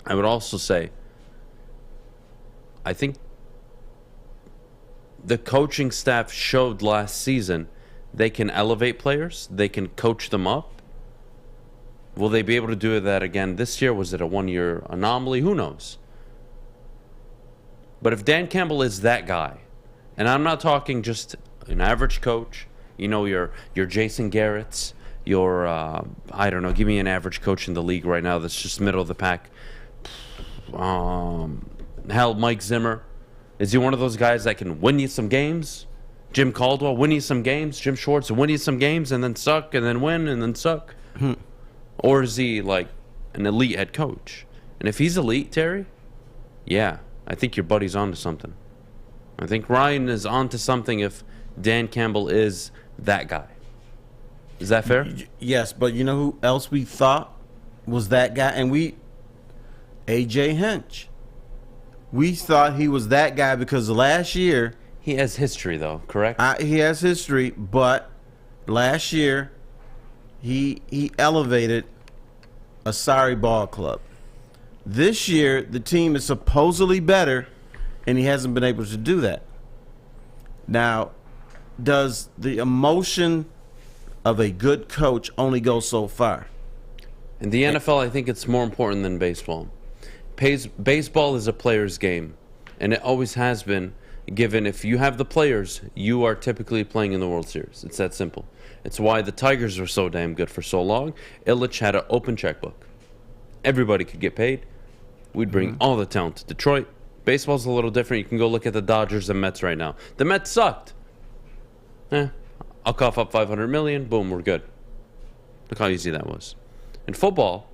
I would also say, I think the coaching staff showed last season they can elevate players, they can coach them up. Will they be able to do that again this year? Was it a 1-year anomaly? Who knows? But if Dan Campbell is that guy, and I'm not talking just an average coach, your Jason Garrett's, I don't know, give me an average coach in the league right now that's just middle of the pack. Hell, Mike Zimmer. Is he one of those guys that can win you some games? Jim Caldwell, win you some games. Jim Schwartz, win you some games and then suck and then win and then suck. Or is he like an elite head coach? And if he's elite, Terry, yeah, I think your buddy's onto something. I think Ryan is onto something if Dan Campbell is that guy. Is that fair? Yes, but you know who else we thought was that guy? And AJ Hinch. We thought he was that guy because last year... He has history, though, correct? He has history, but last year he elevated a sorry ball club. This year, the team is supposedly better, and he hasn't been able to do that. Now, does the emotion of a good coach only go so far? In the NFL, I think it's more important than baseball. Baseball is a player's game, and it always has been, given if you have the players, you are typically playing in the World Series. It's that simple. It's why the Tigers were so damn good for so long. Ilitch had an open checkbook. Everybody could get paid. We'd bring all the talent to Detroit. Baseball's a little different. You can go look at the Dodgers and Mets right now. The Mets sucked. I'll cough up $500 million. Boom, we're good. Look how easy that was. In football,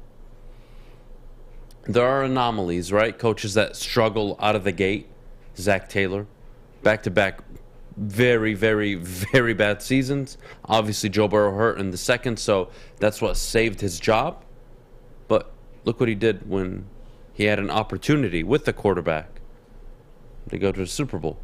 there are anomalies, right? Coaches that struggle out of the gate. Zach Taylor, back-to-back very, very, very bad seasons. Obviously, Joe Burrow hurt in the second, so that's what saved his job. But look what he did when he had an opportunity with the quarterback to go to the Super Bowl.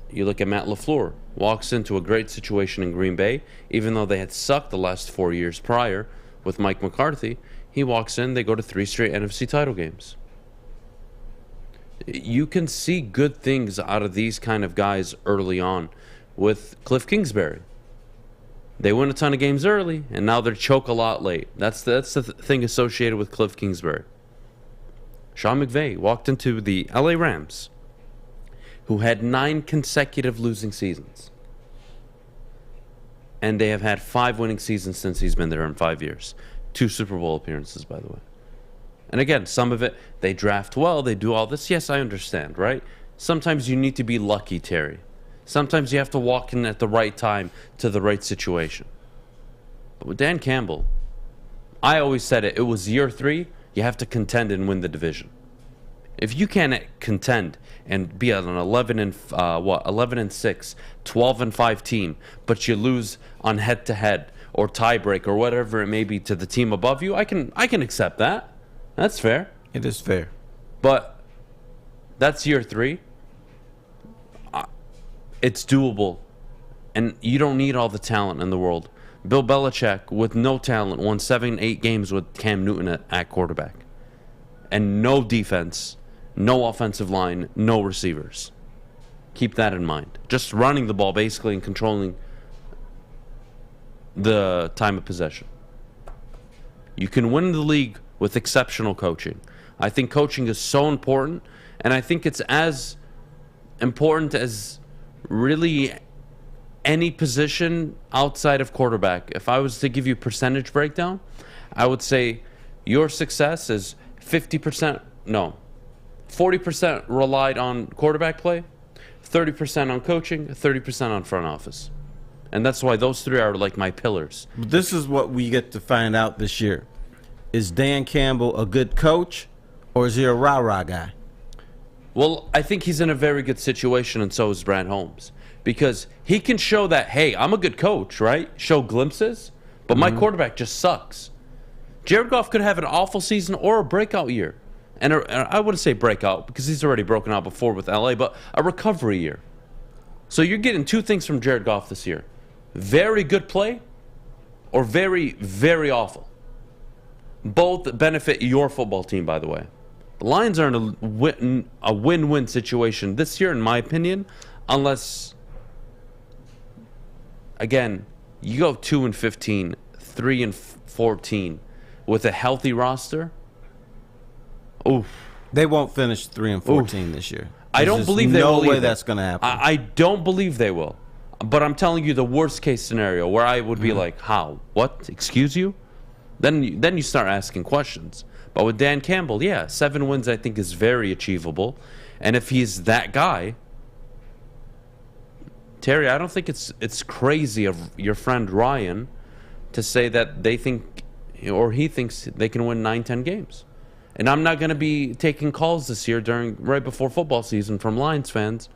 You look at Matt LaFleur, walks into a great situation in Green Bay, even though they had sucked the last 4 years prior with Mike McCarthy. He walks in, they go to 3 straight NFC title games. You can see good things out of these kind of guys early on. With Cliff Kingsbury, they win a ton of games early, and now they choke a lot late. That's the thing associated with Cliff Kingsbury. Sean McVay walked into the LA Rams, who had 9 consecutive losing seasons. And they have had 5 winning seasons since he's been there in 5 years. 2 Super Bowl appearances, by the way. And again, some of it, they draft well, they do all this. Yes, I understand, right? sometimes you need to be lucky, Terry. Sometimes you have to walk in at the right time to the right situation. But with Dan Campbell, I always said it was year 3, you have to contend and win the division. If you can't contend and be on an 11-6, 12-5 team, but you lose on head-to-head or tiebreak or whatever it may be to the team above you, I can accept that. That's fair. It is fair. But that's year 3. It's doable. And you don't need all the talent in the world. Bill Belichick, with no talent, won 7-8 games with Cam Newton at quarterback. And no defense, no offensive line, no receivers. Keep that in mind. Just running the ball, basically, and controlling the time of possession. You can win the league with exceptional coaching. I think coaching is so important, and I think it's as important as really any position outside of quarterback. If I was to give you percentage breakdown, I would say your success is 40% relied on quarterback play, 30% on coaching, 30% on front office. And that's why those 3 are like my pillars. This is what we get to find out this year. Is Dan Campbell a good coach, or is he a rah-rah guy? Well, I think he's in a very good situation, and so is Brad Holmes. Because he can show that, hey, I'm a good coach, right? Show glimpses, but my quarterback just sucks. Jared Goff could have an awful season or a breakout year. And I wouldn't say breakout, because he's already broken out before with LA, but a recovery year. So you're getting 2 things from Jared Goff this year. Very good play or very, very awful. Both benefit your football team, by the way. The Lions are in a win-win situation this year, in my opinion, unless, again, you go 2-15, 3-14 with a healthy roster. Oof. They won't finish 3-14 this year. I don't believe they will. No way either. that's going to happen. I don't believe they will. But I'm telling you the worst case scenario where I would be like, how? What? Excuse you? Then you start asking questions. But with Dan Campbell, yeah, 7 wins I think is very achievable. And if he's that guy, Terry, I don't think it's crazy of your friend Ryan to say that they think, or he thinks they can win 9-10 games. And I'm not going to be taking calls this year right before football season from Lions fans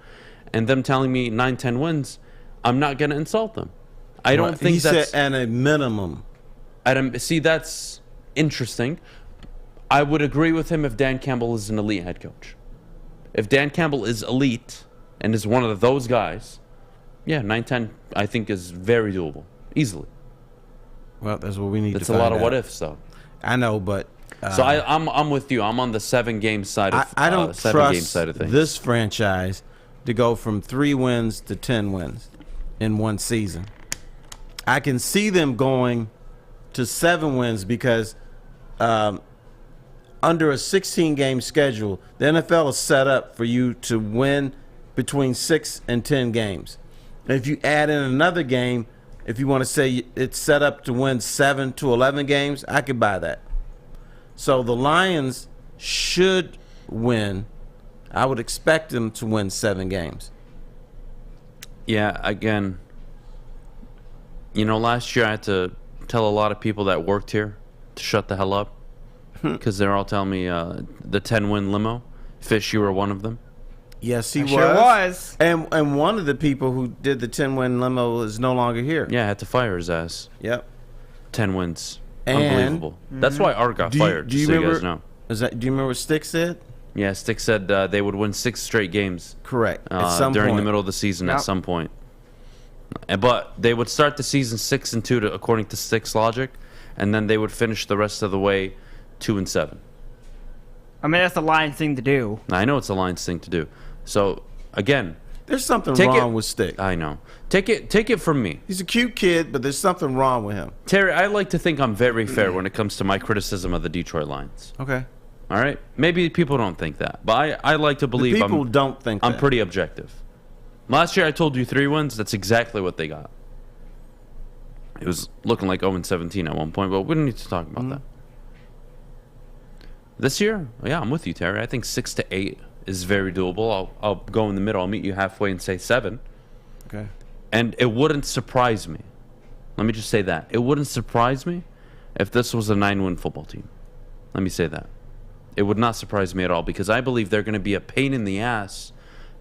and them telling me 9-10 wins. I'm not going to insult them. I don't think that's... He said at a minimum. See, that's interesting. I would agree with him if Dan Campbell is an elite head coach. If Dan Campbell is elite and is one of those guys, yeah, 9-10 I think is very doable. Easily. Well, that's what we need to find out. It's a lot of what ifs, though. I know, but... so I'm with you. I'm on the 7-game side of I don't trust things. This franchise to go from 3 wins to 10 wins in one season. I can see them going to 7 wins because under a 16-game schedule, the NFL is set up for you to win between 6 and 10 games. And if you add in another game, if you want to say it's set up to win 7 to 11 games, I could buy that. So the Lions should win. I would expect them to win 7 games. Yeah, again, last year I had to tell a lot of people that worked here to shut the hell up because they're all telling me the 10-win limo. Fish, you were one of them. Yes, he sure was. And one of the people who did the 10-win limo is no longer here. Yeah, I had to fire his ass. Yep. 10 wins. Unbelievable. That's why Art got fired, do you so remember, you guys know. Do you remember what Stick said? Yeah, Stick said they would win 6 straight games. Correct. During the middle of the season at some point. But they would start the season 6-2 according to Stick's logic, and then they would finish the rest of the way 2-7. I mean, that's the Lions thing to do. I know it's a Lions thing to do. So, again... There's something wrong with Stick. I know. Take it from me. He's a cute kid, but there's something wrong with him. Terry, I like to think I'm very fair when it comes to my criticism of the Detroit Lions. Okay. All right? Maybe people don't think that, but I like to believe don't think I'm that. pretty objective. Last year I told you 3 wins. That's exactly what they got. It was looking like 0-17 at one point, but we don't need to talk about that. This year, yeah, I'm with you, Terry. I think 6-8 is very doable. I'll go in the middle. I'll meet you halfway and say 7. Okay. And it wouldn't surprise me. Let me just say that. It wouldn't surprise me if this was a 9-win football team. Let me say that. It would not surprise me at all because I believe they're going to be a pain in the ass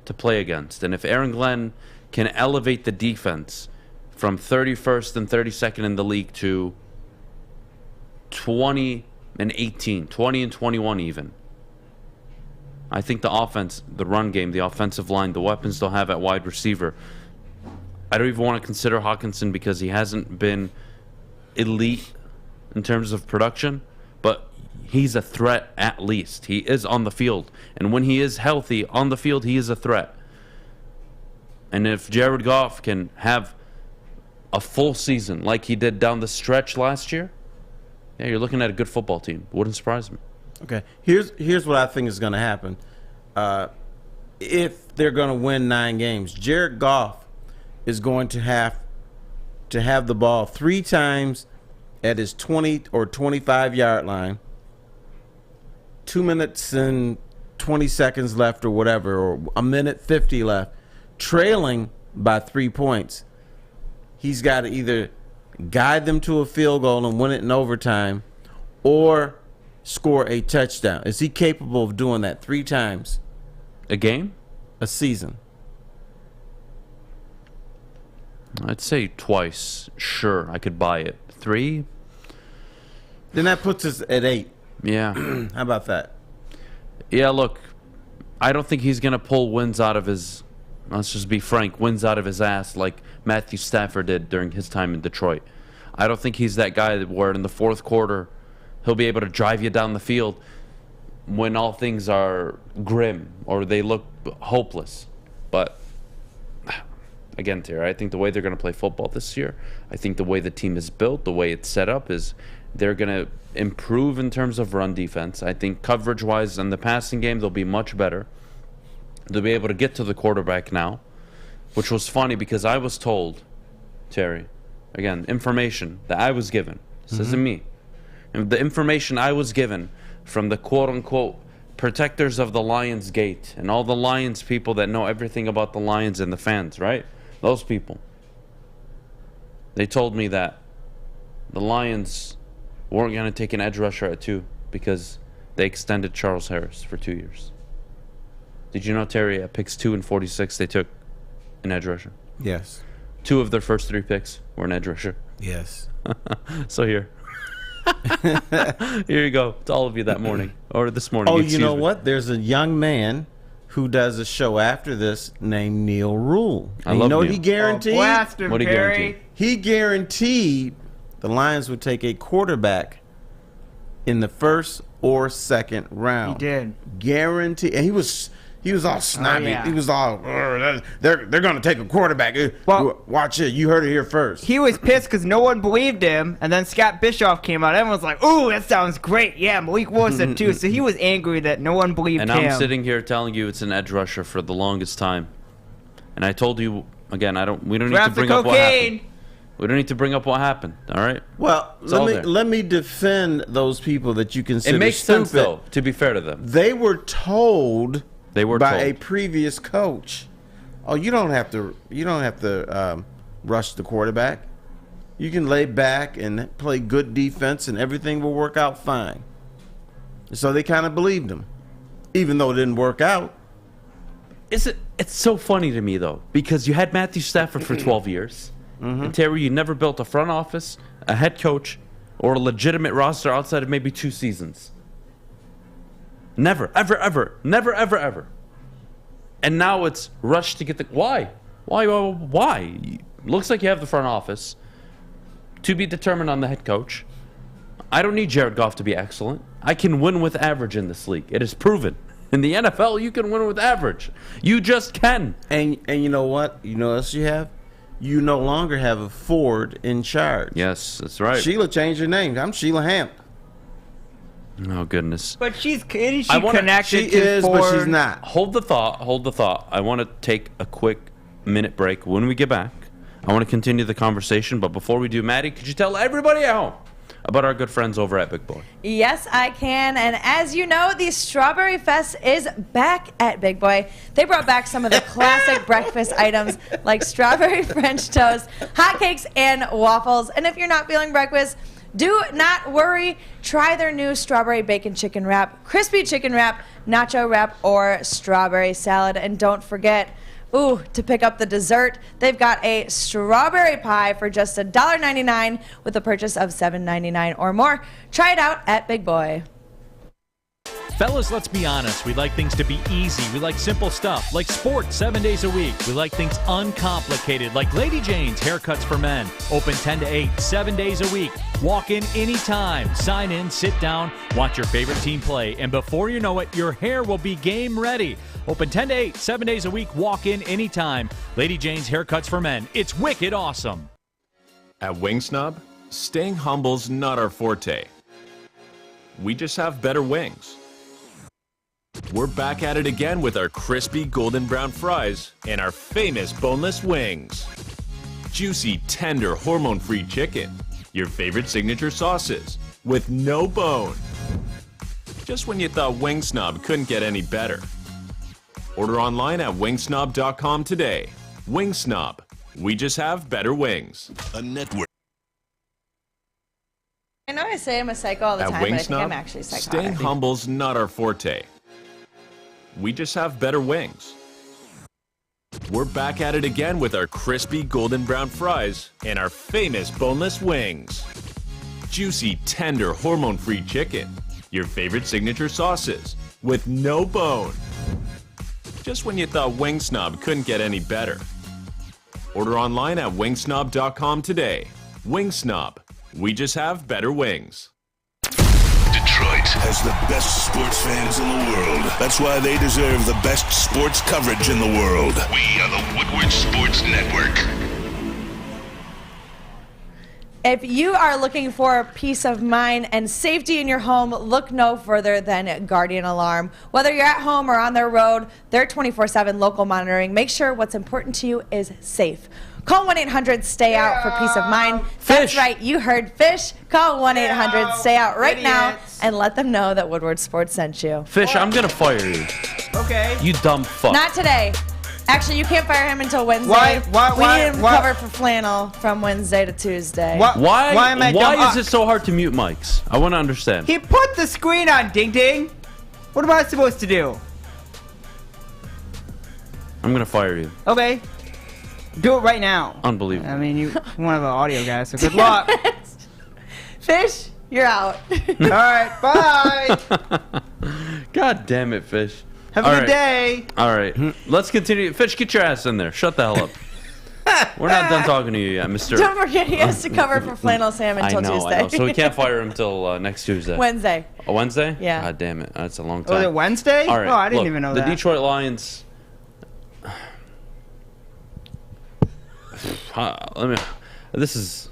to play against. And if Aaron Glenn can elevate the defense from 31st and 32nd in the league to 20 and 18, 20 and 21 even, I think the offense, the run game, the offensive line, the weapons they'll have at wide receiver, I don't even want to consider Hawkinson because he hasn't been elite in terms of production, but he's a threat at least. He is on the field. And when he is healthy on the field, he is a threat. And if Jared Goff can have a full season like he did down the stretch last year, yeah, you're looking at a good football team. Wouldn't surprise me. Okay. Here's what I think is going to happen. If they're going to win 9 games, Jared Goff is going to have the ball 3 times at his 20 or 25-yard line, 2 minutes and 20 seconds left or whatever, or a minute 50 left, trailing by 3 points. He's got to either guide them to a field goal and win it in overtime or score a touchdown. Is he capable of doing that 3 times? A game? A season? I'd say twice. Sure, I could buy it. 3? Then that puts us at 8. Yeah. How about that? Yeah, look, I don't think he's going to pull wins out of his, let's just be frank, wins out of his ass like Matthew Stafford did during his time in Detroit. I don't think he's that guy where in the fourth quarter he'll be able to drive you down the field when all things are grim or they look hopeless. But again, Terry, I think the way they're going to play football this year, I think the way the team is built, the way it's set up is they're going to improve in terms of run defense. I think coverage-wise in the passing game, they'll be much better. They'll be able to get to the quarterback now, which was funny because I was told, Terry, again, information that I was given. This isn't me. And the information I was given from the quote-unquote protectors of the Lions Gate and all the Lions people that know everything about the Lions and the fans, right? Those people. They told me that the Lions weren't going to take an edge rusher at 2 because they extended Charles Harris for 2 years. Did you know, Terry, at picks 2 and 46, they took an edge rusher? Yes. 2 of their first 3 picks were an edge rusher. Yes. So here. Here you go. To all of you that morning. Or this morning. Oh, you know what? There's a young man who does a show after this named Neil Rule. I love Neil. He guaranteed? Oh, blast him, What did he Perry. guarantee? He guaranteed the Lions would take a quarterback in the first or second round. He did. Guarantee. And he was all snappy. yeah. He was all, they're going to take a quarterback. Well- Watch it. You heard it here first. He was pissed because no one believed him, and then Scott Bischoff came out. Everyone's like, "Ooh, that sounds great." Yeah, Malik Willis said too. So he was angry that no one believed And him. I'm sitting here telling you it's an edge rusher for the longest time. And I told you, again, we don't need to Draft the bring up what cocaine. happened. We don't need to bring up what happened, all right? Well, all there. let me defend those people that you consider It makes stupid. sense, though, to be fair to them. They were told by a told. previous coach, "Oh, you don't have to rush the quarterback. You can lay back and play good defense, and everything will work out fine." So they kind of believed him, even though it didn't work out. It's so funny to me, though, because you had Matthew Stafford for 12 years. And Terry, you never built a front office, a head coach, or a legitimate roster outside of maybe 2 seasons. Never, ever, ever. Never, ever, ever. And now it's rushed to get the... Why? Why? Looks like you have the front office. To be determined on the head coach. I don't need Jared Goff to be excellent. I can win with average in this league. It is proven. In the NFL, you can win with average. You just can. And you know what? You know what else you have? You no longer have a Ford in charge. Yes, that's right. Sheila changed her name. I'm Sheila Hamp. Oh, goodness. But isn't she I wanna- connected She to is, Ford? but she's not. Hold the thought. I want to take a quick minute break. When we get back, I want to continue the conversation. But before we do, Maddie, could you tell everybody at home about our good friends over at Big Boy. Yes, I can. And as you know, the Strawberry Fest is back at Big Boy. They brought back some of the classic breakfast items like strawberry French toast, hotcakes, and waffles. And if you're not feeling breakfast, do not worry. Try their new strawberry bacon chicken wrap, crispy chicken wrap, nacho wrap, or strawberry salad. And don't forget, to pick up the dessert, they've got a strawberry pie for just $1.99 with a purchase of $7.99 or more. Try it out at Big Boy. Fellas, let's be honest. We like things to be easy. We like simple stuff, like sports 7 days a week. We like things uncomplicated, like Lady Jane's Haircuts for Men. Open 10 to 8, 7 days a week. Walk in anytime. Sign in, sit down, watch your favorite team play, and before you know it, your hair will be game ready. Open 10 to 8, 7 days a week. Walk in anytime. Lady Jane's Haircuts for Men. It's wicked awesome. At Wing Snob, staying humble's not our forte. We just have better wings. We're back at it again with our crispy golden brown fries and our famous boneless wings. Juicy, tender, hormone-free chicken. Your favorite signature sauces with no bone. Just when you thought Wing Snob couldn't get any better. Order online at wingsnob.com today. Wing Snob. We just have better wings. A network. I know I say I'm a psycho all the At time, Wing but I think Snob, I'm actually psychotic. staying humble's not our forte. We just have better wings. We're back at it again with our crispy golden brown fries and our famous boneless wings. Juicy, tender, hormone-free chicken. Your favorite signature sauces with no bone. Just when you thought Wing Snob couldn't get any better. Order online at wingsnob.com today. Wing Snob. We just have better wings. Detroit has the best sports fans in the world. That's why they deserve the best sports coverage in the world. We are the Woodward Sports Network. If you are looking for peace of mind and safety in your home, look no further than Guardian Alarm. Whether you're at home or on the road, their 24/7 local monitoring makes sure what's important to you is safe. Call 1-800-STAY-OUT for peace of mind. That's right, you heard Fish. Call 1-800-STAY-OUT right now and let them know that Woodward Sports sent you. Fish, I'm going to fire you. Okay. You dumb fuck. Not today. Actually, you can't fire him until Wednesday. We need him covered for flannel from Wednesday to Tuesday. Why is it so hard to mute mics? I want to understand. He put the screen on, Ding Ding. What am I supposed to do? I'm going to fire you. Okay. Do it right now. Unbelievable. I mean, you're one of the audio guys, so good luck. Fish, you're out. All right, bye. God damn it, Fish. Have a good day. All right. Let's continue. Fish, get your ass in there. Shut the hell up. We're not done talking to you yet, Mr. Don't forget he has to cover for flannel Sam until Tuesday. I know. So we can't fire him until next Tuesday. Wednesday. A Wednesday? Yeah. God damn it. That's a long time. Was it Wednesday? All right. Oh, I didn't look, even know the that. Detroit Lions... This is...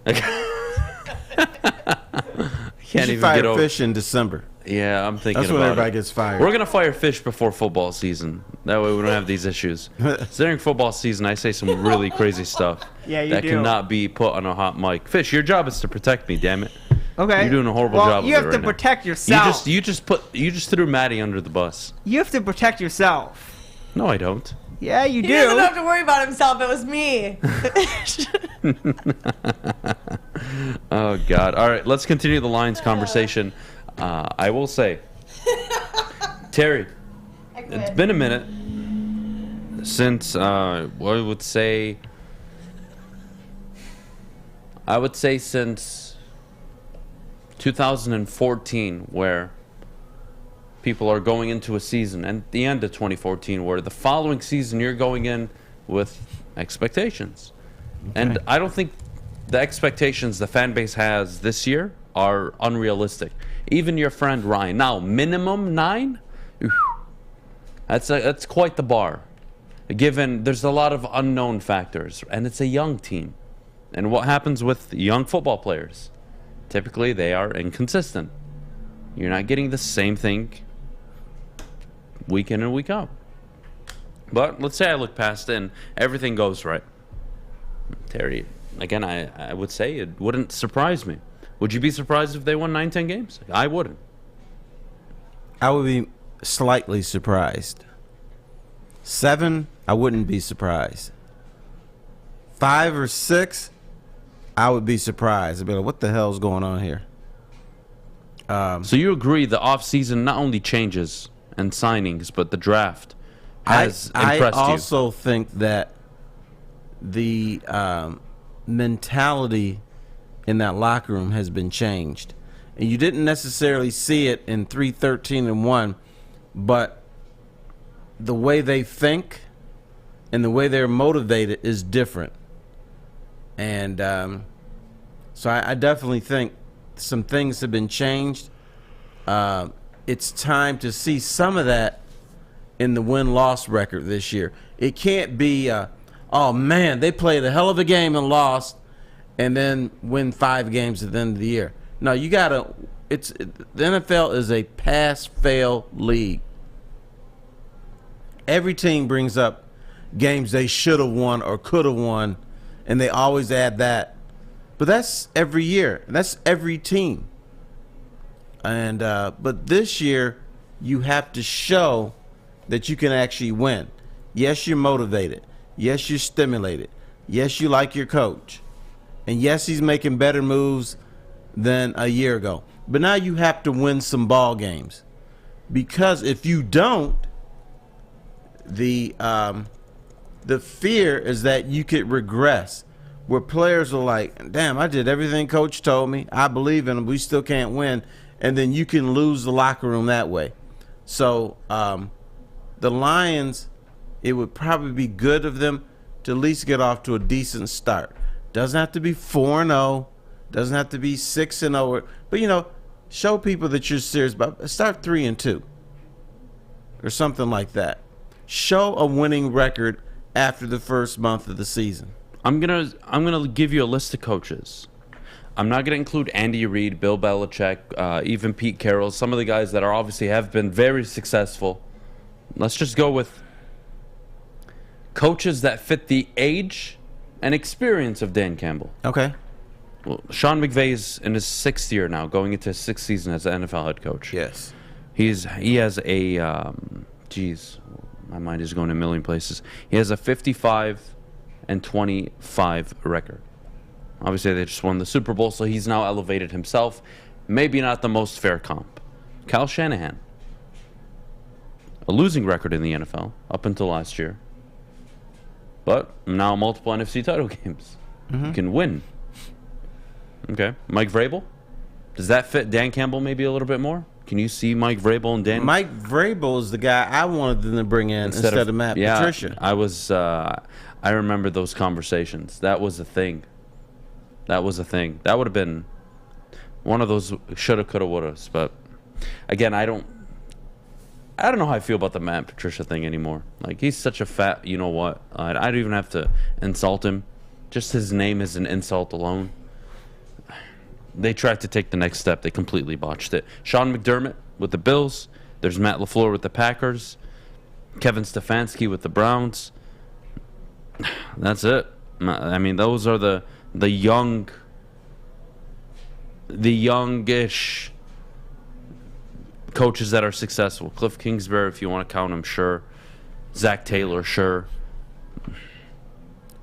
I can't even fire get over... Fish in December. Yeah, I'm thinking That's when about everybody it. gets fired. We're going to fire Fish before football season. That way we don't have these issues. During football season, I say some really crazy stuff Yeah, you that do. cannot be put on a hot mic. Fish, your job is to protect me, damn it. Okay. You're doing a horrible well, job you have of it to right now. protect yourself. You just threw Maddie under the bus. You have to protect yourself. No, I don't. Yeah, you He do. doesn't have to worry about himself. It was me. Oh, God. All right, let's continue the Lions conversation. I will say, Terry, it's been a minute since, I would say since 2014, where people are going into a season, and the end of 2014, where the following season you're going in with expectations. Okay. And I don't think the expectations the fan base has this year are unrealistic. Even your friend Ryan. Now, minimum 9? That's quite the bar. Given there's a lot of unknown factors, and it's a young team. And what happens with young football players? Typically, they are inconsistent. You're not getting the same thing week in and week out. But let's say I look past it and everything goes right. Terry, again, I would say it wouldn't surprise me. Would you be surprised if they won 9-10 games? I wouldn't. I would be slightly surprised. 7, I wouldn't be surprised. 5 or 6, I would be surprised. I'd be like, what the hell's going on here? So you agree the offseason not only changes and signings, but the draft has impressed you? I also think that the mentality in that locker room has been changed. And you didn't necessarily see it in 3-13-1, but the way they think and the way they're motivated is different. And so I definitely think some things have been changed. It's time to see some of that in the win-loss record this year. It can't be, oh, man, they played a hell of a game and lost and then win 5 games at the end of the year. No, you got to – the NFL is a pass-fail league. Every team brings up games they should have won or could have won, and they always add that. But that's every year. And that's every team. And but this year, you have to show that you can actually win. Yes, you're motivated. Yes, you're stimulated. Yes, you like your coach. And yes, he's making better moves than a year ago. But now you have to win some ball games. Because if you don't, the fear is that you could regress. Where players are like, damn, I did everything coach told me. I believe in him. We still can't win. And then you can lose the locker room that way. So the Lions, it would probably be good of them to at least get off to a decent start. Doesn't have to be 4-0. Doesn't have to be 6-0. But, show people that you're serious about. Start 3-2 or something like that. Show a winning record after the first month of the season. I'm gonna give you a list of coaches. I'm not gonna include Andy Reid, Bill Belichick, even Pete Carroll, some of the guys that are obviously have been very successful. Let's just go with coaches that fit the age and experience of Dan Campbell. Okay. Well, Sean McVay's in his 6th year now, going into his 6th season as an NFL head coach. Yes. He has a my mind is going a million places. He has a 55-25 record. Obviously, they just won the Super Bowl, so he's now elevated himself. Maybe not the most fair comp. Kyle Shanahan, a losing record in the NFL up until last year, but now multiple NFC title games. Mm-hmm. You can win. Okay. Mike Vrabel, does that fit Dan Campbell maybe a little bit more? Can you see Mike Vrabel and Dan? Mike Vrabel is the guy I wanted them to bring in instead of Matt Patricia. I remember those conversations. That was a thing. That would have been one of those shoulda, coulda, wouldas. But again, I don't know how I feel about the Matt Patricia thing anymore. Like, he's such a fat, you know what? I don't even have to insult him. Just his name is an insult alone. They tried to take the next step. They completely botched it. Sean McDermott with the Bills. There's Matt LaFleur with the Packers. Kevin Stefanski with the Browns. That's it. I mean, those are the youngish coaches that are successful. Cliff Kingsbury, if you want to count him, sure. Zach Taylor, sure.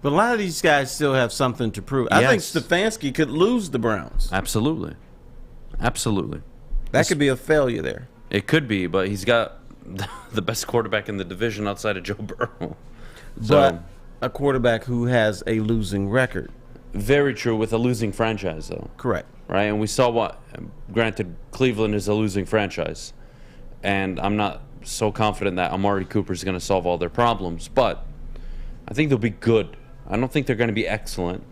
But a lot of these guys still have something to prove. Yes. I think Stefanski could lose the Browns. Absolutely. That could be a failure there. It could be, but he's got the best quarterback in the division outside of Joe Burrow. But a quarterback who has a losing record. Very true, with a losing franchise, though. Correct. Right, and we saw granted, Cleveland is a losing franchise, and I'm not so confident that Amari Cooper is going to solve all their problems, but I think they'll be good. I don't think they're going to be excellent.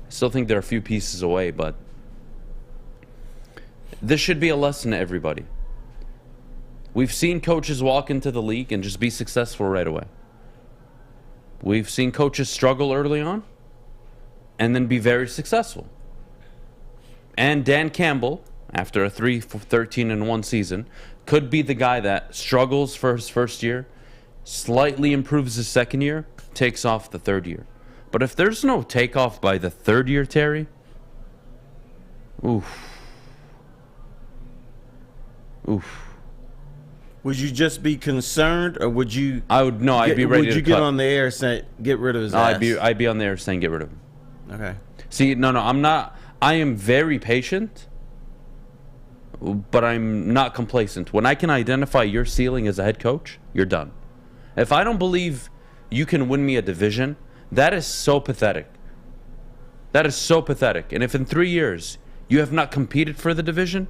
I still think they're a few pieces away, but this should be a lesson to everybody. We've seen coaches walk into the league and just be successful right away. We've seen coaches struggle early on and then be very successful. And Dan Campbell, after a 13-1 season, could be the guy that struggles for his first year, slightly improves his second year, takes off the third year. But if there's no takeoff by the third year, Terry, Oof. Would you just be concerned, or would you? I'd be ready would to you get cut. on the air saying get rid of his ass? I'd be on there saying get rid of him. Okay. See, no, I'm not. I am very patient, but I'm not complacent. When I can identify your ceiling as a head coach, you're done. If I don't believe you can win me a division, that is so pathetic. That is so pathetic. And if in 3 years you have not competed for the division,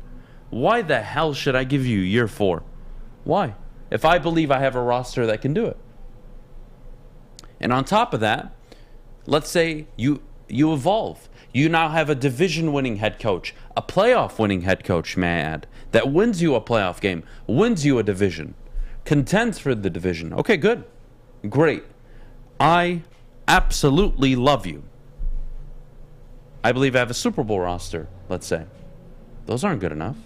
why the hell should I give you year 4? Why? If I believe I have a roster that can do it. And on top of that, let's say you evolve. You now have a division-winning head coach, a playoff-winning head coach, may I add, that wins you a playoff game, wins you a division, contends for the division. Okay, good. Great. I absolutely love you. I believe I have a Super Bowl roster, let's say. Those aren't good enough.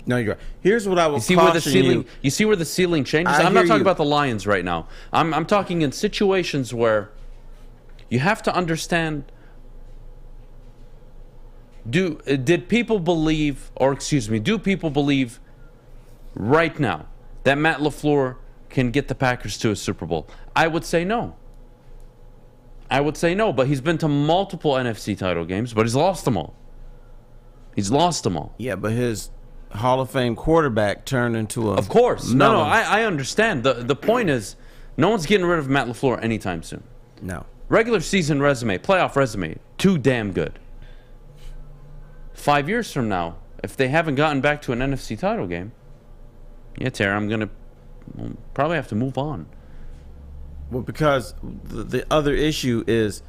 No, you're right. Here's what I will caution you. You see where the ceiling changes? I'm not talking about the Lions right now. I'm talking in situations where you have to understand, do people believe right now that Matt LaFleur can get the Packers to a Super Bowl? I would say no. But he's been to multiple NFC title games, but he's lost them all. Yeah, but his Hall of Fame quarterback turned into a... Of course. No, I understand. The point is, no one's getting rid of Matt LaFleur anytime soon. No. Regular season resume, playoff resume, too damn good. 5 years from now, if they haven't gotten back to an NFC title game, yeah, Tara, I'm going to probably have to move on. Well, because the other issue is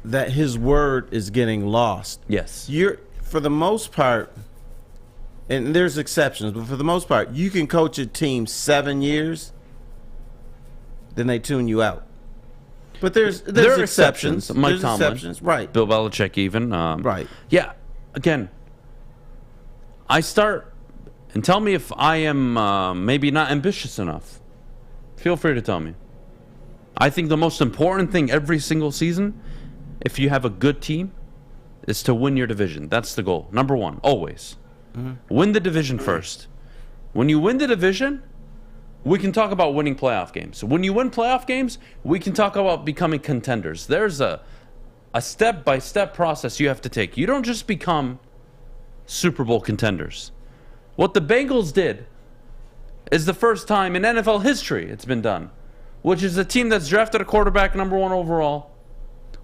that his word is getting lost. Yes. For the most part, and there's exceptions, but for the most part, you can coach a team 7 years, then they tune you out. But there are exceptions. Mike Tomlin, right? Bill Belichick, even right. Yeah. Again, I start and tell me if I am maybe not ambitious enough. Feel free to tell me. I think the most important thing every single season, if you have a good team, is to win your division. That's the goal. Number one, always. Mm-hmm. Win the division first. When you win the division, we can talk about winning playoff games. When you win playoff games, we can talk about becoming contenders. There's a step-by-step process you have to take. You don't just become Super Bowl contenders. What the Bengals did is the first time in NFL history it's been done, which is a team that's drafted a quarterback number 1 overall,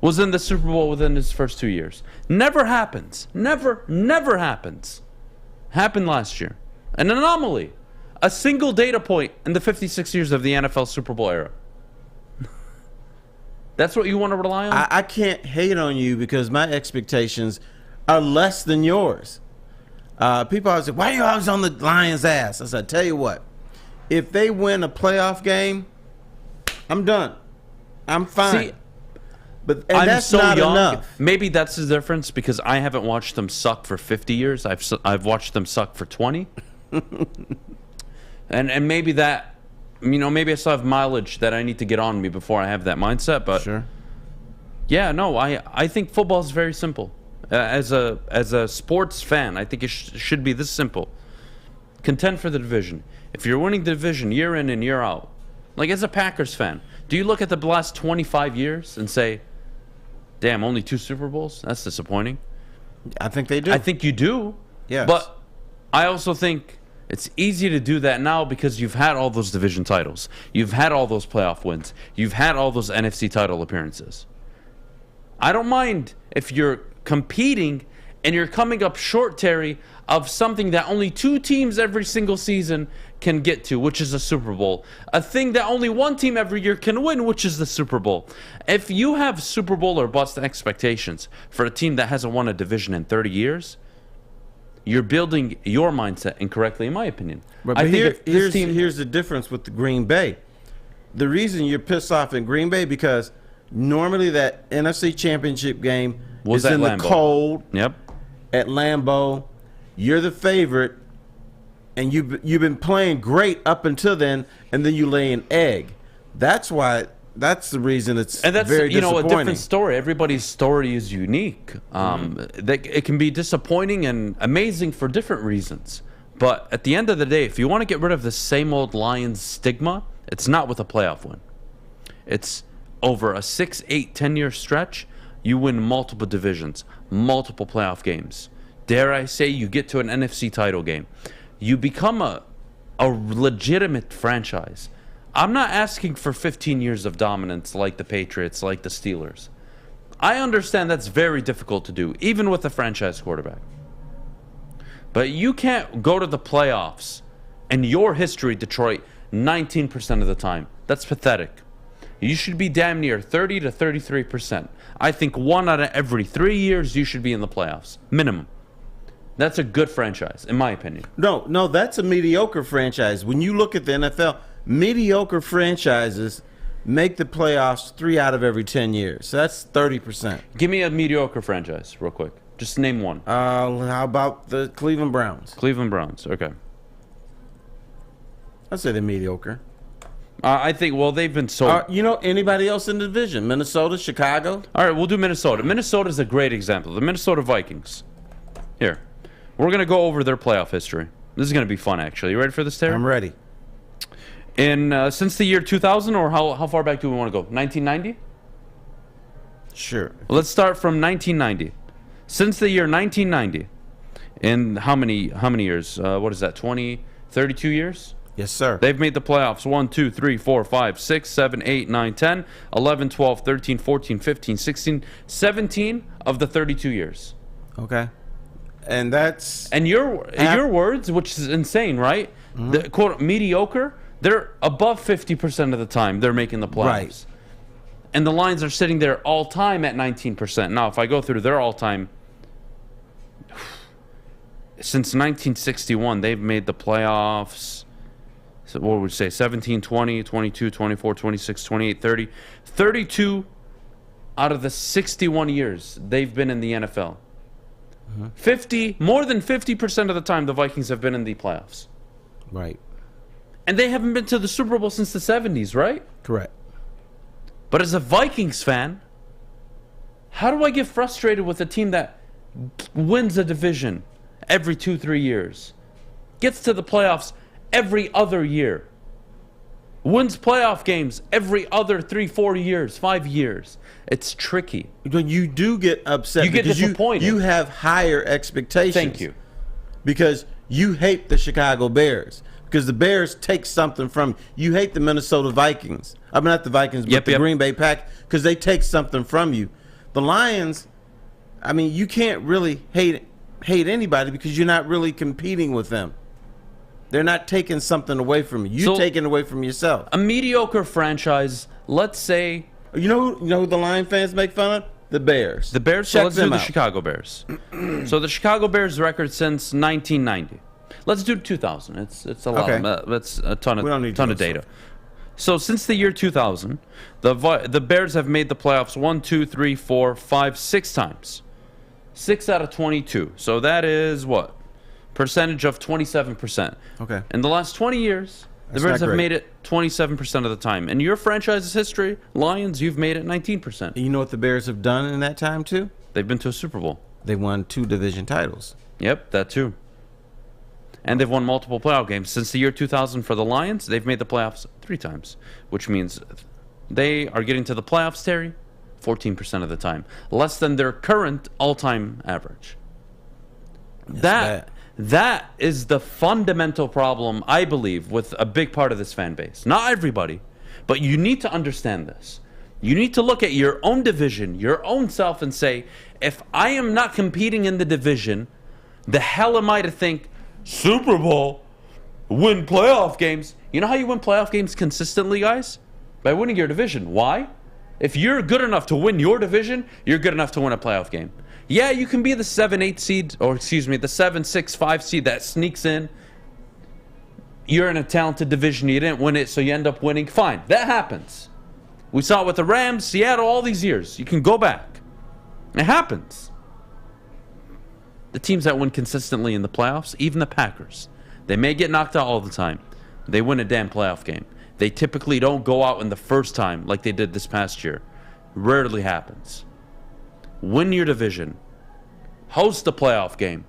was in the Super Bowl within his first 2 years. Never happens. Never happens. Happened last year. An anomaly. A single data point in the 56 years of the NFL Super Bowl era. That's what you want to rely on? I can't hate on you because my expectations are less than yours. People always say, why are you always on the Lions' ass? I said, tell you what, if they win a playoff game, I'm done. I'm fine. See, but I'm that's so not young. enough. Maybe that's the difference because I haven't watched them suck for 50 years. I've watched them suck for 20. and maybe that, maybe I still have mileage that I need to get on me before I have that mindset. But sure. Yeah, no, I think football is very simple. As a sports fan, I think it should be this simple. Contend for the division. If you're winning the division year in and year out, like as a Packers fan, do you look at the last 25 years and say, damn, only 2 Super Bowls? That's disappointing. I think they do. I think you do. Yes. But I also think it's easy to do that now because you've had all those division titles. You've had all those playoff wins. You've had all those NFC title appearances. I don't mind if you're competing and you're coming up short, Terry, of something that only 2 teams every single season can get to, which is a Super Bowl. A thing that only 1 team every year can win, which is the Super Bowl. If you have Super Bowl or bust expectations for a team that hasn't won a division in 30 years, you're building your mindset incorrectly, in my opinion. But I think here's the difference with the Green Bay. The reason you're pissed off in Green Bay because normally that NFC Championship game is in the cold. Yep. At Lambeau, you're the favorite, and you've been playing great up until then, and then you lay an egg. That's why That's the reason it's and that's very a disappointing. different story. Everybody's story is unique. It can be disappointing and amazing for different reasons. But at the end of the day, if you want to get rid of the same old Lions stigma, it's not with a playoff win. It's over a 6, 8, 10-year stretch. You win multiple divisions, multiple playoff games. Dare I say, you get to an NFC title game. You become a legitimate franchise. I'm not asking for 15 years of dominance like the Patriots, like the Steelers. I understand that's very difficult to do, even with a franchise quarterback. But you can't go to the playoffs in your history, Detroit, 19% of the time. That's pathetic. You should be damn near 30 to 33%. I think 1 out of every 3 years you should be in the playoffs, minimum. That's a good franchise, in my opinion. No, that's a mediocre franchise. When you look at the NFL, mediocre franchises make the playoffs 3 out of every 10 years. So that's 30%. Give me a mediocre franchise, real quick. Just name one. How about the Cleveland Browns? Cleveland Browns, okay. I'd say they're mediocre. I think, well, they've been so... anybody else in the division? Minnesota, Chicago? All right, we'll do Minnesota. Minnesota's a great example. The Minnesota Vikings. Here. We're going to go over their playoff history. This is going to be fun, actually. You ready for this, Terry? I'm ready. Since the year 2000, or how far back do we want to go? 1990? Sure. Well, let's start from 1990. Since the year 1990, in how many years? What is that, 32 years? Yes, sir. They've made the playoffs 1, 2, 3, 4, 5, 6, 7, 8, 9, 10, 11, 12, 13, 14, 15, 16, 17 of the 32 years. Okay. And that's... And your words, which is insane, right? Mm-hmm. The quote mediocre, they're above 50% of the time they're making the playoffs. Right. And the Lions are sitting there all time at 19%. Now, if I go through their all time, since 1961, they've made the playoffs. So what would we say? 17, 20, 22, 24, 26, 28, 30. 32 out of the 61 years they've been in the NFL. More than 50% of the time the Vikings have been in the playoffs. Right. And they haven't been to the Super Bowl since the 70s, right? Correct. But as a Vikings fan, how do I get frustrated with a team that wins a division every 2-3 years, gets to the playoffs every other year, wins playoff games every other 3-4 years, 5 years? It's tricky. You do get upset. You get disappointed. You have higher expectations. Thank you. Because you hate the Chicago Bears. Because the Bears take something from you. You hate the Minnesota Vikings. I mean, not the Vikings, but the Green Bay Pack, because they take something from you. The Lions, I mean, you can't really hate anybody because you're not really competing with them. They're not taking something away from you. You're taking away from yourself. A mediocre franchise, let's say... You know who the Lion fans make fun of? The Bears. The Bears? So let's do the Chicago Bears. So the Chicago Bears record since 1990. Let's do 2000. It's a lot. Okay. That's a ton of data. Stuff. So since the year 2000, the Bears have made the playoffs 1, 2, 3, 4, 5, 6 times. 6 out of 22. So that is what? Percentage of 27%. Okay. In the last 20 years, the Bears have made it 27% of the time. In your franchise's history, Lions, you've made it 19%. You know what the Bears have done in that time, too? They've been to a Super Bowl. They won 2 division titles. Yep, that too. And they've won multiple playoff games. Since the year 2000 for the Lions, they've made the playoffs 3 times, which means they are getting to the playoffs, Terry, 14% of the time. Less than their current all-time average. That is the fundamental problem, I believe, with a big part of this fan base. Not everybody, but you need to understand this. You need to look at your own division, your own self, and say, if I am not competing in the division, the hell am I to think Super Bowl, win playoff games? You know how you win playoff games consistently, guys? By winning your division. Why? If you're good enough to win your division, you're good enough to win a playoff game. Yeah, you can be the 7-8 seed, or excuse me, the 7-6-5 seed that sneaks in. You're in a talented division, you didn't win it, so you end up winning. Fine, that happens. We saw it with the Rams, Seattle, all these years. You can go back. It happens. The teams that win consistently in the playoffs, even the Packers, they may get knocked out all the time. They win a damn playoff game. They typically don't go out in the first time like they did this past year. Rarely happens. Win your division. Host a playoff game.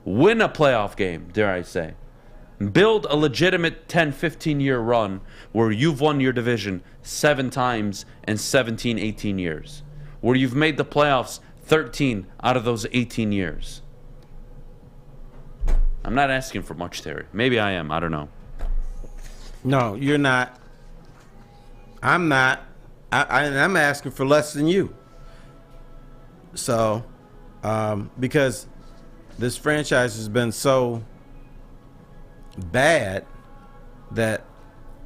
Win a playoff game, dare I say. Build a legitimate 10, 15-year run where you've won your division 7 times in 17, 18 years. Where you've made the playoffs 13 out of those 18 years. I'm not asking for much, Terry. Maybe I am. I don't know. No, you're not. I'm not. I'm asking for less than you. So, because this franchise has been so bad that,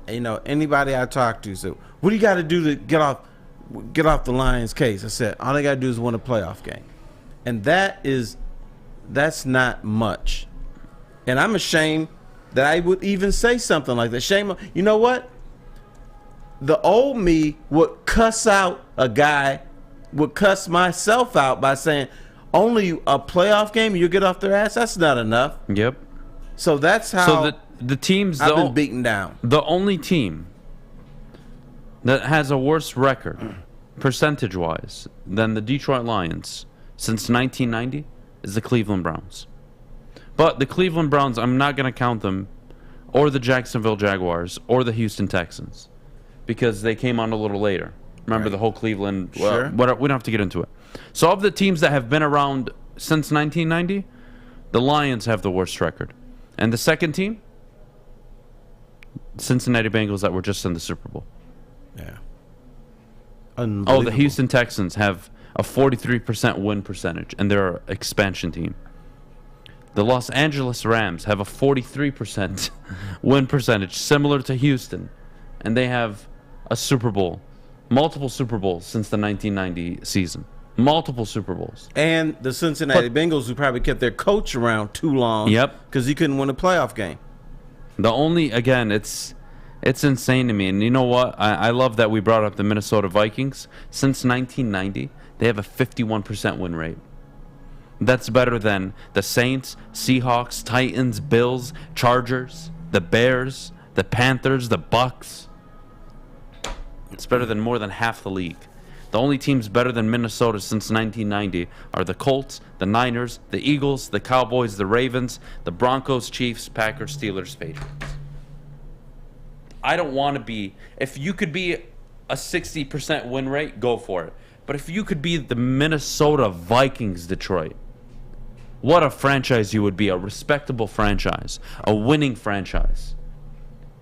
you know, anybody I talk to said, what do you got to do to get off the Lions case? I said, all they got to do is win a playoff game. And that's not much. And I'm ashamed that I would even say something like that. Shame. You know what? The old me would cuss out a guy, would cuss myself out by saying, only a playoff game, you get off their ass? That's not enough. Yep. So that's how the teams I've been beaten down. The only team that has a worse record, percentage-wise, than the Detroit Lions since 1990 is the Cleveland Browns. But the Cleveland Browns, I'm not going to count them, or the Jacksonville Jaguars, or the Houston Texans, because they came on a little later. Remember the whole Cleveland? Sure. We don't have to get into it. So of the teams that have been around since 1990, the Lions have the worst record. And the second team, Cincinnati Bengals, that were just in the Super Bowl. Yeah. Oh, the Houston Texans have a 43% win percentage, and they're an expansion team. The Los Angeles Rams have a 43% win percentage, similar to Houston, and they have a Super Bowl, multiple Super Bowls since the 1990 season. Multiple Super Bowls. And the Cincinnati Bengals, who probably kept their coach around too long. Yep. Because he couldn't win a playoff game. The only, again, it's insane to me. And you know what? I love that we brought up the Minnesota Vikings. Since 1990, they have a 51% win rate. That's better than the Saints, Seahawks, Titans, Bills, Chargers, the Bears, the Panthers, the Bucks. It's better than more than half the league. The only teams better than Minnesota since 1990 are the Colts, the Niners, the Eagles, the Cowboys, the Ravens, the Broncos, Chiefs, Packers, Steelers, Patriots. I don't want to be... If you could be a 60% win rate, go for it. But if you could be the Minnesota Vikings, Detroit, what a franchise you would be. A respectable franchise. A winning franchise.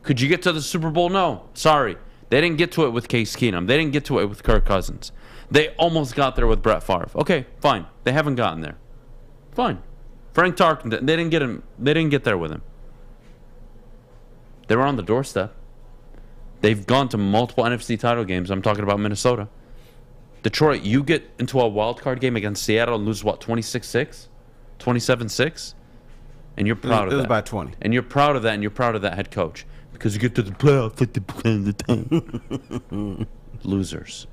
Could you get to the Super Bowl? No. Sorry. They didn't get to it with Case Keenum. They didn't get to it with Kirk Cousins. They almost got there with Brett Favre. Okay, fine. They haven't gotten there. Fine. Frank Tarkin, they didn't get him. They didn't get there with him. They were on the doorstep. They've gone to multiple NFC title games. I'm talking about Minnesota. Detroit, you get into a wild card game against Seattle and lose, what, 26-6? 27-6? And you're proud of that. It was by 20. And you're proud of that, and you're proud of that head coach. Because you get to the playoffs 50% of the time. Losers.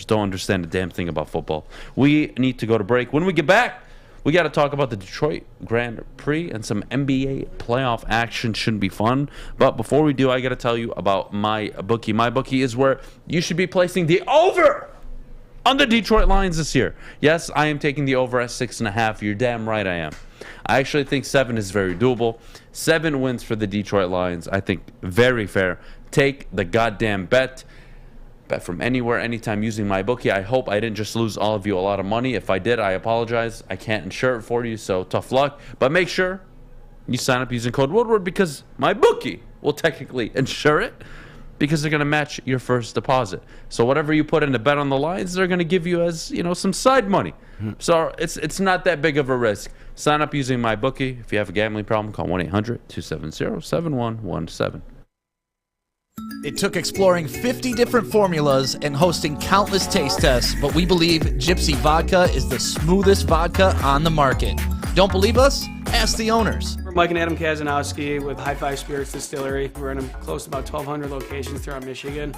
Don't understand a damn thing about football. We need to go to break. When we get back, we got to talk about the Detroit Grand Prix and some NBA playoff action. Shouldn't be fun. But before we do, I got to tell you about MyBookie. MyBookie is where you should be placing the over on the Detroit Lions this year. Yes, I am taking the over at 6.5. You're damn right I am. I actually think 7 is very doable. 7 wins for the Detroit Lions. I think very fair. Take the goddamn bet. Bet from anywhere, anytime using MyBookie. I hope I didn't just lose all of you a lot of money. If I did, I apologize. I can't insure it for you, so tough luck. But make sure you sign up using code Woodward because MyBookie will technically insure it because they're going to match your first deposit. So whatever you put in to bet on the Lions, they're going to give you as, you know, some side money. So it's not that big of a risk. Sign up using MyBookie. If you have a gambling problem, call 1-800-270-7117. It took exploring 50 different formulas and hosting countless taste tests, but we believe Gypsy Vodka is the smoothest vodka on the market. Don't believe us? Ask the owners. We're Mike and Adam Kazanowski with High Five Spirits Distillery. We're in close to about 1,200 locations throughout Michigan.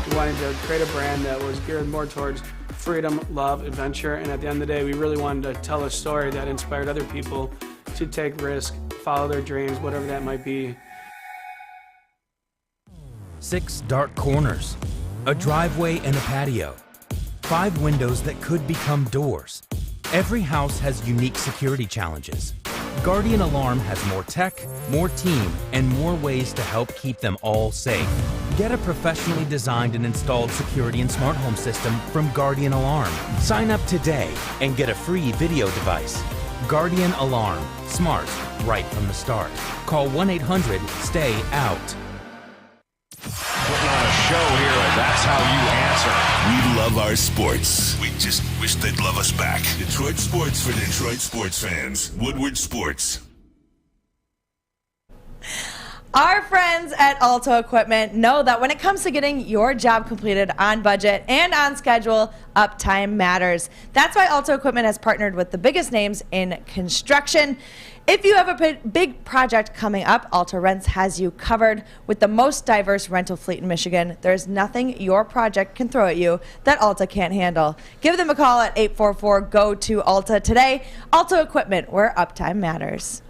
We wanted to create a brand that was geared more towards freedom, love, adventure, and at the end of the day, we really wanted to tell a story that inspired other people to take risk, follow their dreams, whatever that might be. 6 dark corners, a driveway and a patio, 5 windows that could become doors. Every house has unique security challenges. Guardian Alarm has more tech, more team, and more ways to help keep them all safe. Get a professionally designed and installed security and smart home system from Guardian Alarm. Sign up today and get a free video device. Guardian Alarm. Smart, right from the start. Call 1-800-STAY-OUT. Putting on a show here, and that's how you answer. We love our sports. We just wish they'd love us back. Detroit sports for Detroit sports fans. Woodward Sports. Our friends at Alto Equipment know that when it comes to getting your job completed on budget and on schedule, uptime matters. That's why Alto Equipment has partnered with the biggest names in construction. If you have a big project coming up, Alto Rents has you covered. With the most diverse rental fleet in Michigan, there's nothing your project can throw at you that Alta can't handle. Give them a call at 844-GO-TO-ALTA today. Alto Equipment, where uptime matters.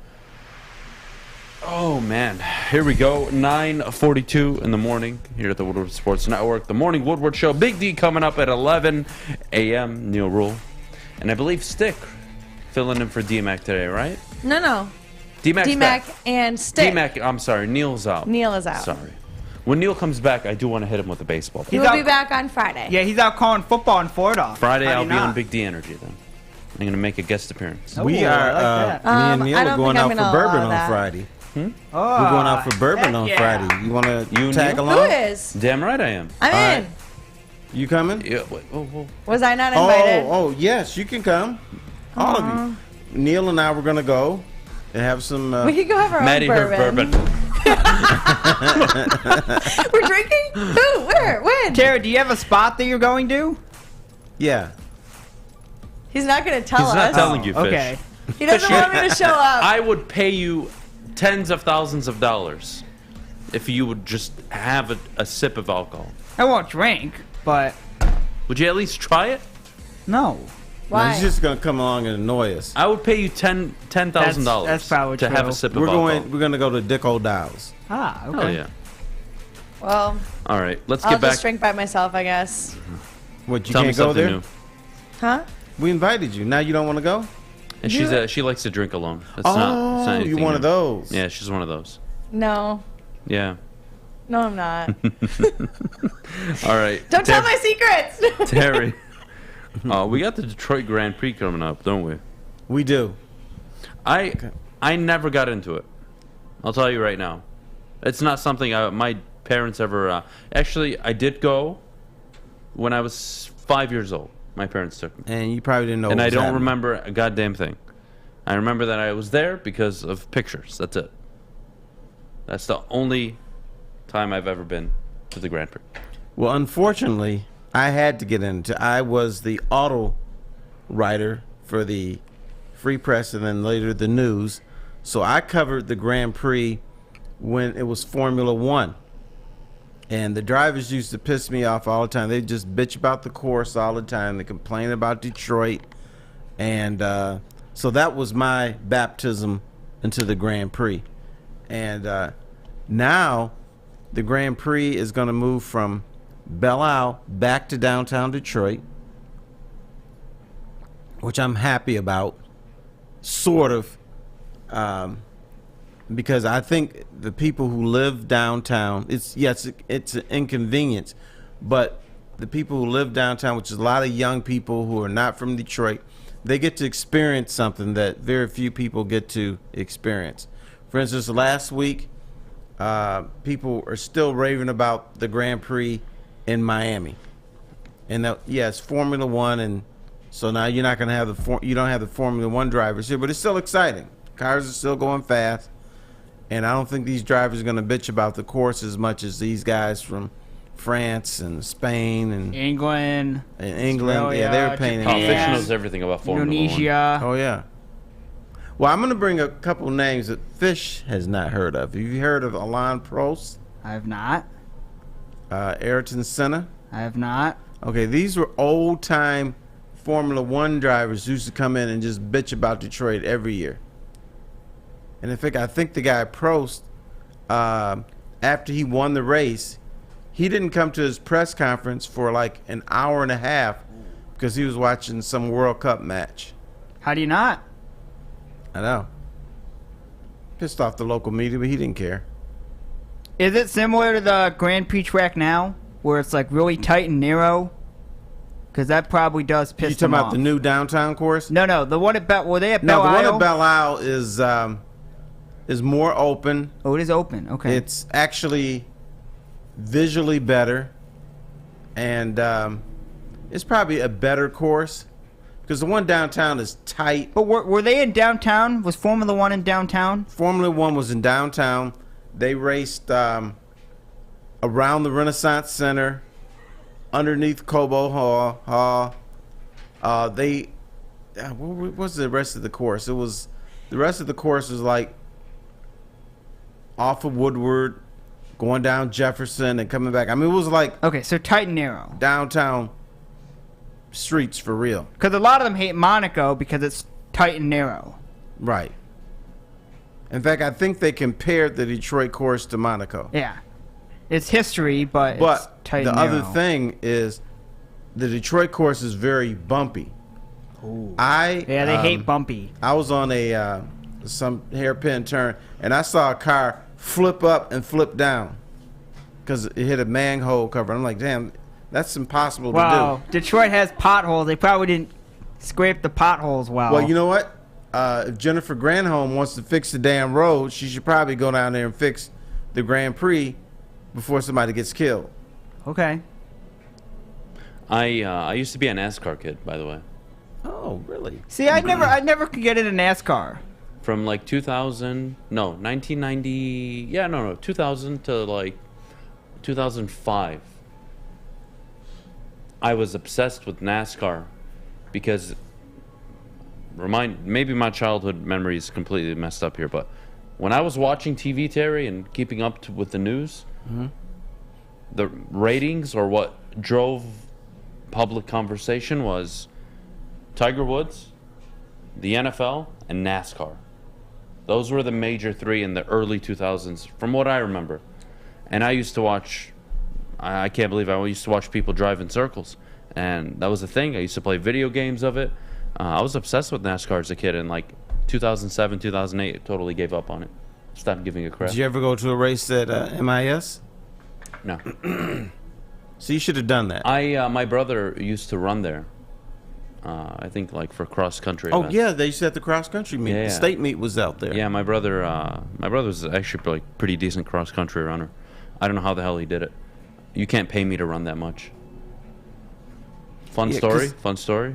Oh, man. Here we go. 9:42 in the morning here at the Woodward Sports Network. The Morning Woodward Show. Big D coming up at 11 a.m. Neil Rule. And I believe Stick filling in for D-Mac today, right? No. D-Mac and Stick. D-Mac, I'm sorry. Neil's out. Neil is out. Sorry. When Neil comes back, I do want to hit him with a baseball. He will be back on Friday. Yeah, he's out calling football in Florida. Friday, I'll be on Big D Energy then. I'm going to make a guest appearance. We are, me and Neil are going out for bourbon on Friday. Hmm? We're going out for bourbon on Friday. You want to tag along? Who is? Damn right I am. I'm in. You coming? Yeah. Whoa. Was I not invited? Oh, yes, you can come. All of you. Neil and I were going to go and have some. We could go have our Maddie own bourbon. We're drinking? Who? Where? When? Tara, do you have a spot that you're going to? Yeah. He's not going to tell us. He's not telling you, Fish. Okay. He doesn't want me to show up. I would pay you tens of thousands of dollars if you would just have a sip of alcohol. I won't drink, but... Would you at least try it? No. Why? No, he's just going to come along and annoy us. I would pay you $10,000 That's probably to true. have a sip of alcohol. We're going to go to Dick O'Dowd's. Ah, okay. Oh, yeah. Well, All right, let's I'll get back. just drink by myself, I guess. What, you Tell me can't go something there? new. Huh? We invited you. Now you don't want to go? And she likes to drink alone. That's Oh, not you're anything one of new. those. Yeah, she's one of those. No. Yeah. No, I'm not. All right. Don't tell my secrets. Terry. We got the Detroit Grand Prix coming up, don't we? We do. I never got into it. I'll tell you right now. It's not something my parents ever... actually, I did go when I was 5 years old. My parents took me. And you probably didn't know And what I was don't happening. remember a goddamn thing. I remember that I was there because of pictures. That's it. That's the only time I've ever been to the Grand Prix. Well, unfortunately, I had to get into. I was the auto writer for the Free Press and then later the News. So I covered the Grand Prix when it was Formula One. And the drivers used to piss me off all the time. They just bitch about the course all the time. They complain about Detroit. And so that was my baptism into the Grand Prix. And now the Grand Prix is going to move from Belle Isle back to downtown Detroit, which I'm happy about, sort of, because I think the people who live downtown, it's an inconvenience, but the people who live downtown, which is a lot of young people who are not from Detroit, they get to experience something that very few people get to experience. For instance, last week, people are still raving about the Grand Prix in Miami, and it's Formula One, and so now you're not going to have you don't have the Formula One drivers here, but it's still exciting. Cars are still going fast, and I don't think these drivers are going to bitch about the course as much as these guys from France and Spain and England. Australia, yeah, they're paying. Fish knows everything about Formula Indonesia. Oh yeah. Well, I'm going to bring a couple names that Fish has not heard of. Have you heard of Alain Prost? I have not. Ayrton Senna? I have not. Okay, these were old-time Formula One drivers who used to come in and just bitch about Detroit every year. And in fact, I think the guy Prost, after he won the race, He didn't come to his press conference for like an hour and a half because he was watching some World Cup match. How do you not? I know. Pissed off the local media, but he didn't care. Is it similar to the Grand Prix track now, where it's like really tight and narrow? Because that probably does piss You talking them about off. the new downtown course? No, the one at Belle Isle? No, the one at Belle Isle is more open. Oh, it is open. Okay. It's actually visually better, and it's probably a better course because the one downtown is tight. But were they in downtown? Was Formula One in downtown? Formula One was in downtown. They raced around the Renaissance Center, underneath Cobo Hall. What was the rest of the course? The rest of the course was like off of Woodward, going down Jefferson and coming back. I mean, it was like Okay, so tight and narrow. downtown streets for real. Because a lot of them hate Monaco because it's tight and narrow. Right. In fact, I think they compared the Detroit course to Monaco. Yeah. It's history, but it's tight the and narrow. other thing is the Detroit course is very bumpy. Ooh. They hate bumpy. I was on some hairpin turn, and I saw a car flip up and flip down because it hit a manhole cover. I'm like, damn, that's impossible to Wow, do. Detroit has potholes. They probably didn't scrape the potholes well. Well, you know what? If Jennifer Granholm wants to fix the damn road, she should probably go down there and fix the Grand Prix before somebody gets killed. Okay. I used to be a NASCAR kid, by the way. Oh, really? See, I never could get into NASCAR. From like 2000, no, 1990, 2000 to like 2005. I was obsessed with NASCAR because maybe my childhood memory is completely messed up here, but when I was watching TV, Terry, and keeping up with the news, the ratings or what drove public conversation was Tiger Woods, the NFL, and NASCAR. Those were the major three in the early 2000s, from what I remember. And I used to watch, I can't believe I used to watch people drive in circles. And that was the thing. I used to play video games of it. I was obsessed with NASCAR as a kid. And like 2007, 2008, I totally gave up on it. Stopped giving a crap. Did you ever go to a race at MIS? No. So you should have done that. My brother used to run there. I think like for cross country. Oh events. yeah, they used to have the cross country meet. Yeah. The state meet was out there. Yeah, my brother was actually like pretty decent cross country runner. I don't know how the hell he did it. You can't pay me to run that much. Fun story.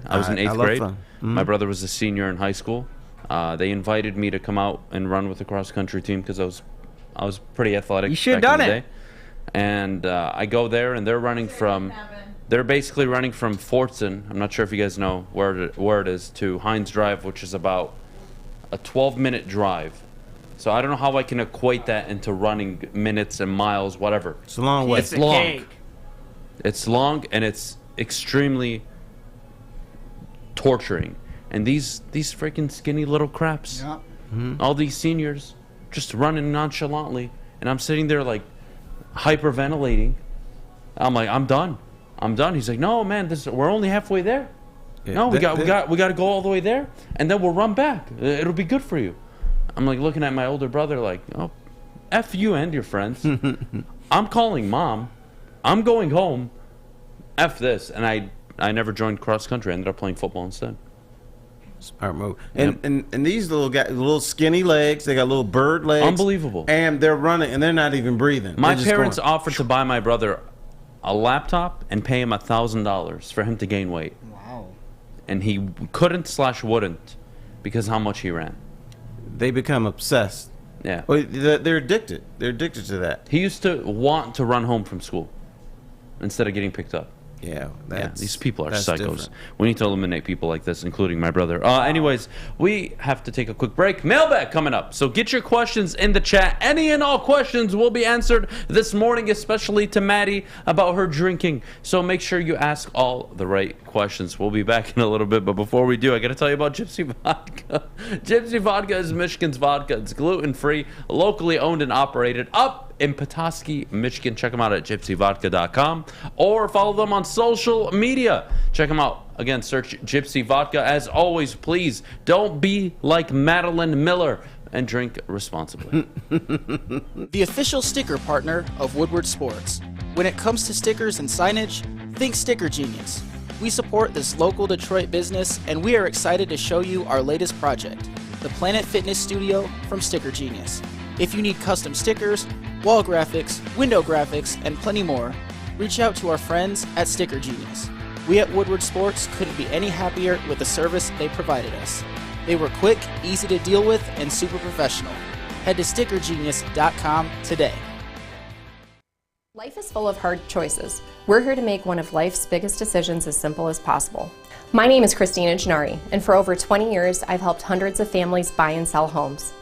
I was in 8th grade. My brother was a senior in high school. They invited me to come out and run with the cross country team because I was pretty athletic. You should have done it. And I go there, and they're basically running from Fortson. I'm not sure if you guys know where it is, to Hines Drive, which is about a 12-minute drive. So I don't know how I can equate that into running minutes and miles, whatever. It's a long way. It's long. It's long, and it's extremely torturing. And these freaking skinny little craps, all these seniors, just running nonchalantly, and I'm sitting there like hyperventilating. I'm like, I'm done. He's like, no, man, we're only halfway there. Yeah, No, we got to go all the way there, and then we'll run back. It'll be good for you. I'm like looking at my older brother like, oh, F you and your friends. I'm calling mom. I'm going home. F this. And I never joined cross country. I ended up playing football instead. Smart move. And these little guys, little skinny legs, they got little bird legs. Unbelievable. And they're running, and they're not even breathing. My parents offered to buy my brother a laptop and pay him $1,000 for him to gain weight. Wow. And he couldn't/wouldn't because how much he ran. They become obsessed. Yeah. Well, they're addicted. They're addicted to that. He used to want to run home from school instead of getting picked up. Yeah, these people are that's psychos. different. We need to eliminate people like this, including my brother. Anyways, we have to take a quick break. Mailbag coming up. So get your questions in the chat. Any and all questions will be answered this morning, especially to Maddie about her drinking. So make sure you ask all the right questions. We'll be back in a little bit, but before we do, I got to tell you about Gypsy Vodka. Gypsy Vodka is Michigan's vodka. It's gluten-free, locally owned and operated. Up in Petoskey, Michigan. Check them out at gypsyvodka.com or follow them on social media. Check them out. Again, search Gypsy Vodka. As always, please don't be like Madeline Miller and drink responsibly. The official sticker partner of Woodward Sports. When it comes to stickers and signage, think Sticker Genius. We support this local Detroit business, and we are excited to show you our latest project, the Planet Fitness Studio from Sticker Genius. If you need custom stickers, wall graphics, window graphics, and plenty more, reach out to our friends at Sticker Genius. We at Woodward Sports couldn't be any happier with the service they provided us. They were quick, easy to deal with, and super professional. Head to stickergenius.com today. Life is full of hard choices. We're here to make one of life's biggest decisions as simple as possible. My name is Christina Gennari, and for over 20 years, I've helped hundreds of families buy and sell homes.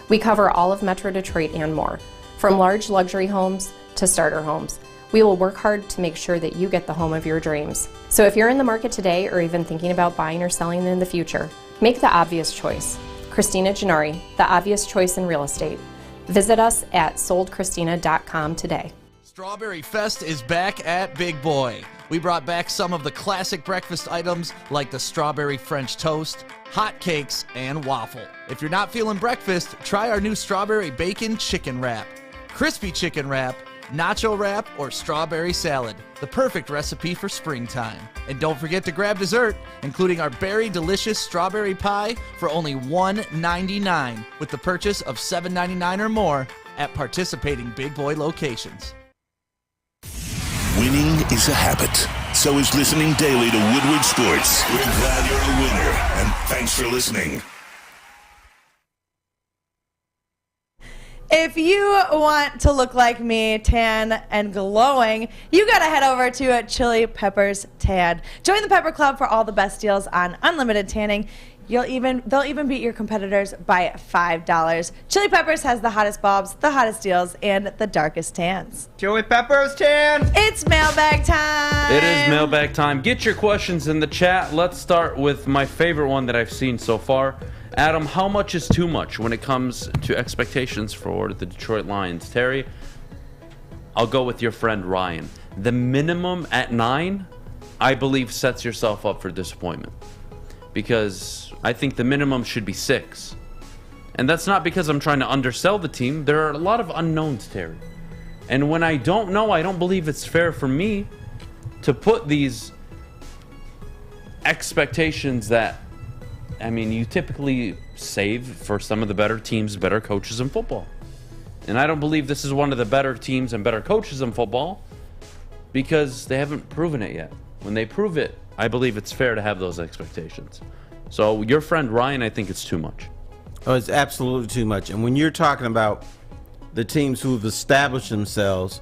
We cover all of Metro Detroit and more, from large luxury homes to starter homes. We will work hard to make sure that you get the home of your dreams. So if you're in the market today or even thinking about buying or selling in the future, make the obvious choice. Christina Gennari, the obvious choice in real estate. Visit us at soldchristina.com today. Strawberry Fest is back at Big Boy. We brought back some of the classic breakfast items like the strawberry French toast, hot cakes, and waffle. If you're not feeling breakfast, try our new strawberry bacon chicken wrap, crispy chicken wrap, nacho wrap, or strawberry salad. The perfect recipe for springtime. And don't forget to grab dessert, including our berry delicious strawberry pie for only $1.99 with the purchase of $7.99 or more at participating Big Boy locations. Winning is a habit. So is listening daily to Woodward Sports. We're glad you're a winner, and thanks for listening. If you want to look like me, tan and glowing, you gotta head over to Chili Peppers Tan. Join the Pepper Club for all the best deals on unlimited tanning. They'll even beat your competitors by $5. Chili Peppers has the hottest bulbs, the hottest deals, and the darkest tans. Chili Peppers Tan! It's mailbag time! It is mailbag time. Get your questions in the chat. Let's start with my favorite one that I've seen so far. Adam, how much is too much when it comes to expectations for the Detroit Lions? Terry, I'll go with your friend Ryan. The minimum at 9, I believe, sets yourself up for disappointment. Because I think the minimum should be 6. And that's not because I'm trying to undersell the team. There are a lot of unknowns, Terry. And when I don't know, I don't believe it's fair for me to put these expectations that, I mean, you typically save for some of the better teams, better coaches in football. And I don't believe this is one of the better teams and better coaches in football because they haven't proven it yet. When they prove it, I believe it's fair to have those expectations. So your friend Ryan, I think it's too much. Oh, it's absolutely too much. And when you're talking about the teams who've established themselves,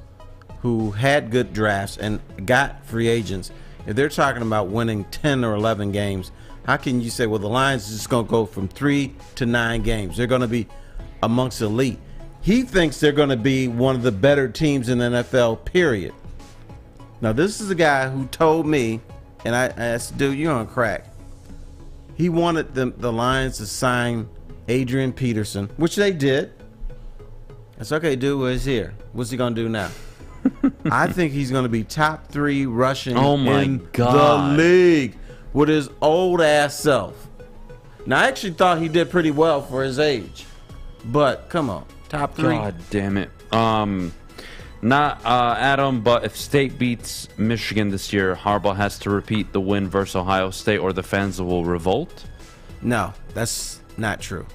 who had good drafts and got free agents, if they're talking about winning 10 or 11 games, how can you say, well, the Lions is just going to go from 3 to 9 games? They're going to be amongst elite. He thinks they're going to be one of the better teams in the NFL, period. Now, this is a guy who told me, and I asked, dude, you're on crack. He wanted the Lions to sign Adrian Peterson, which they did. That's okay, dude. Well, he's here. What's he going to do now? I think he's going to be top 3 rushing in the league with his old ass self. Now, I actually thought he did pretty well for his age. But, come on. Top 3. God damn it. Not Adam, but if State beats Michigan this year, Harbaugh has to repeat the win versus Ohio State or the fans will revolt? No, that's not true.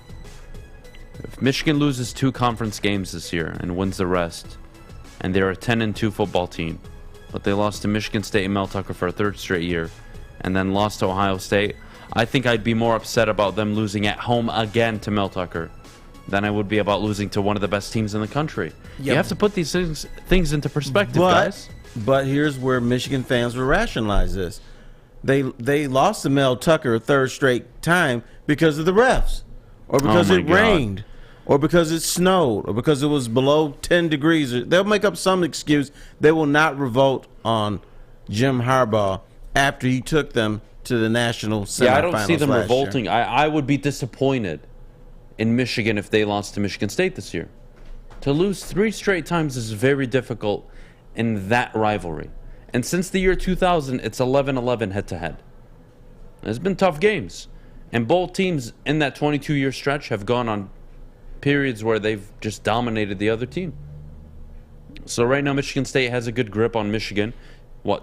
If Michigan loses 2 conference games this year and wins the rest, and they're a 10-2 football team, but they lost to Michigan State and Mel Tucker for a 3rd straight year, and then lost to Ohio State, I think I'd be more upset about them losing at home again to Mel Tucker than I would be about losing to one of the best teams in the country. Yep. You have to put these things into perspective, guys. But here's where Michigan fans will rationalize this. They lost to Mel Tucker a 3rd straight time because of the refs, or because it rained, or because it snowed, or because it was below 10 degrees. They'll make up some excuse. They will not revolt on Jim Harbaugh after he took them to the national semifinals. Yeah, I don't see them revolting. I would be disappointed in Michigan if they lost to Michigan State this year. To lose 3 straight times is very difficult in that rivalry. And since the year 2000, it's 11-11 head-to-head. It's been tough games. And both teams in that 22-year stretch have gone on periods where they've just dominated the other team. So right now, Michigan State has a good grip on Michigan.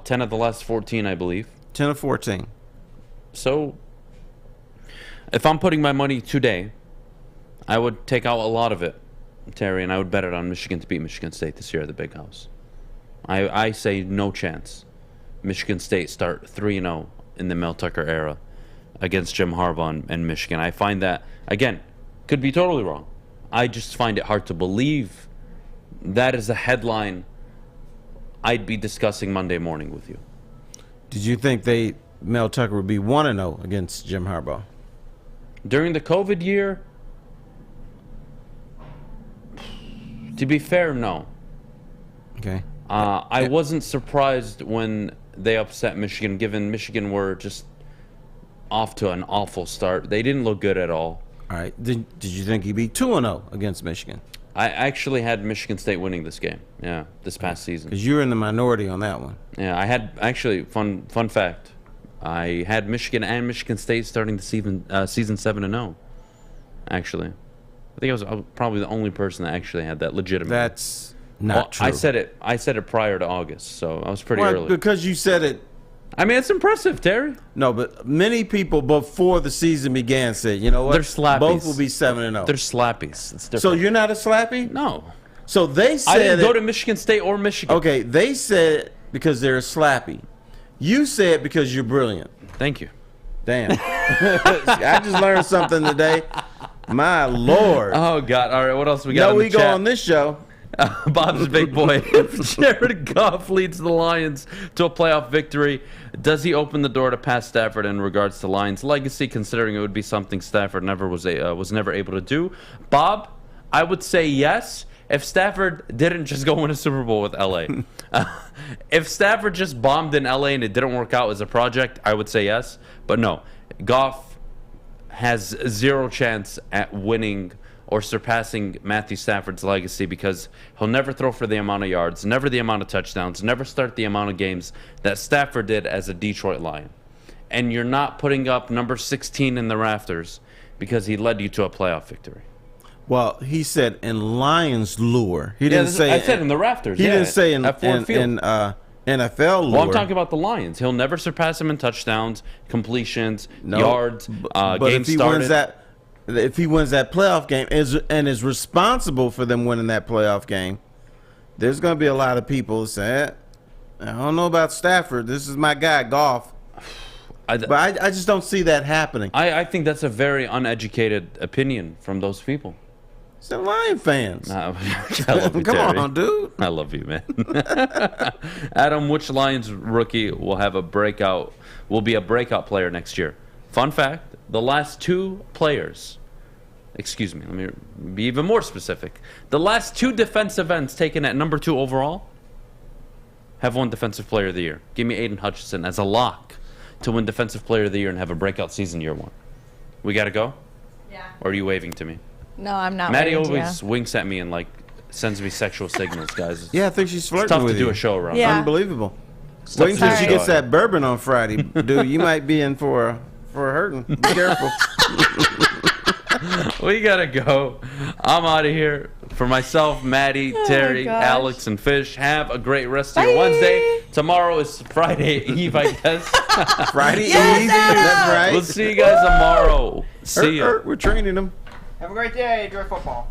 10 of the last 14, I believe. 10 of 14. So if I'm putting my money today, I would take out a lot of it, Terry, and I would bet it on Michigan to beat Michigan State this year at the Big House. I say no chance. Michigan State start 3-0 in the Mel Tucker era against Jim Harbaugh and Michigan. I find that, again, could be totally wrong. I just find it hard to believe that is a headline I'd be discussing Monday morning with you. Did you think Mel Tucker would be 1-0 against Jim Harbaugh? During the COVID year, to be fair, no. Okay. I wasn't surprised when they upset Michigan, given Michigan were just off to an awful start. They didn't look good at all. All right. Did you think he'd be 2-0 against Michigan? I actually had Michigan State winning this game. Yeah, this past season. Because you were in the minority on that one. Yeah, I had actually fun fact. I had Michigan and Michigan State starting the season 7-0. Actually, I think I was probably the only person that actually had that legitimately. That's not true. I said it prior to August, so I was pretty early. Because you said it. I mean, it's impressive, Terry. No, but many people before the season began said, you know what? They're slappies. Both will be 7-0. They're slappies. It's different. So you're not a slappy? No. So they said I didn't go to Michigan State or Michigan. Okay, they said because they're a slappy. You said because you're brilliant. Thank you. Damn. I just learned something today. My Lord. Oh, God. All right, what else we got in the we go chat? on this show. Bob's big boy. Jared Goff leads the Lions to a playoff victory. Does he open the door to Pat Stafford in regards to Lions' legacy, considering it would be something Stafford was never able to do? Bob, I would say yes. If Stafford didn't just go win a Super Bowl with LA. If Stafford just bombed in LA and it didn't work out as a project, I would say yes. But no, Goff has zero chance at winning or surpassing Matthew Stafford's legacy because he'll never throw for the amount of yards, never the amount of touchdowns, never start the amount of games that Stafford did as a Detroit Lion. And you're not putting up number 16 in the rafters because he led you to a playoff victory. Well, he said in Lions lure. He didn't say. I said in the rafters. He didn't say in Ford Field. NFL lure. Well, I'm talking about the Lions. He'll never surpass him in touchdowns, completions, yards, games started. If he wins that playoff game and is responsible for them winning that playoff game, there's going to be a lot of people who say, I don't know about Stafford. This is my guy, Goff. But I just don't see that happening. I think that's a very uneducated opinion from those people. It's the Lion fans. I love you, Come Terry. on, dude. I love you, man. Adam, which Lions rookie will be a breakout player next year? Fun fact, the last 2 players, excuse me, let me be even more specific. The last 2 defensive ends taken at number 2 overall have won Defensive Player of the Year. Give me Aiden Hutchinson as a lock to win Defensive Player of the Year and have a breakout season year 1. We got to go? Yeah. Or are you waving to me? No, I'm not. Maddie always winks at me and sends me sexual signals, guys. Yeah, I think she's flirting it's tough with to you. do a show around. Yeah. Unbelievable. Wait until she gets that bourbon on Friday, dude. You might be in for a hurting. Be careful. We gotta go. I'm out of here. For myself, Maddie, Terry, Alex, and Fish, have a great rest of your Wednesday. Tomorrow is Friday Eve, I guess. Friday Eve? That's right. We'll see you guys tomorrow. See ya. We're training them. Have a great day. Enjoy football.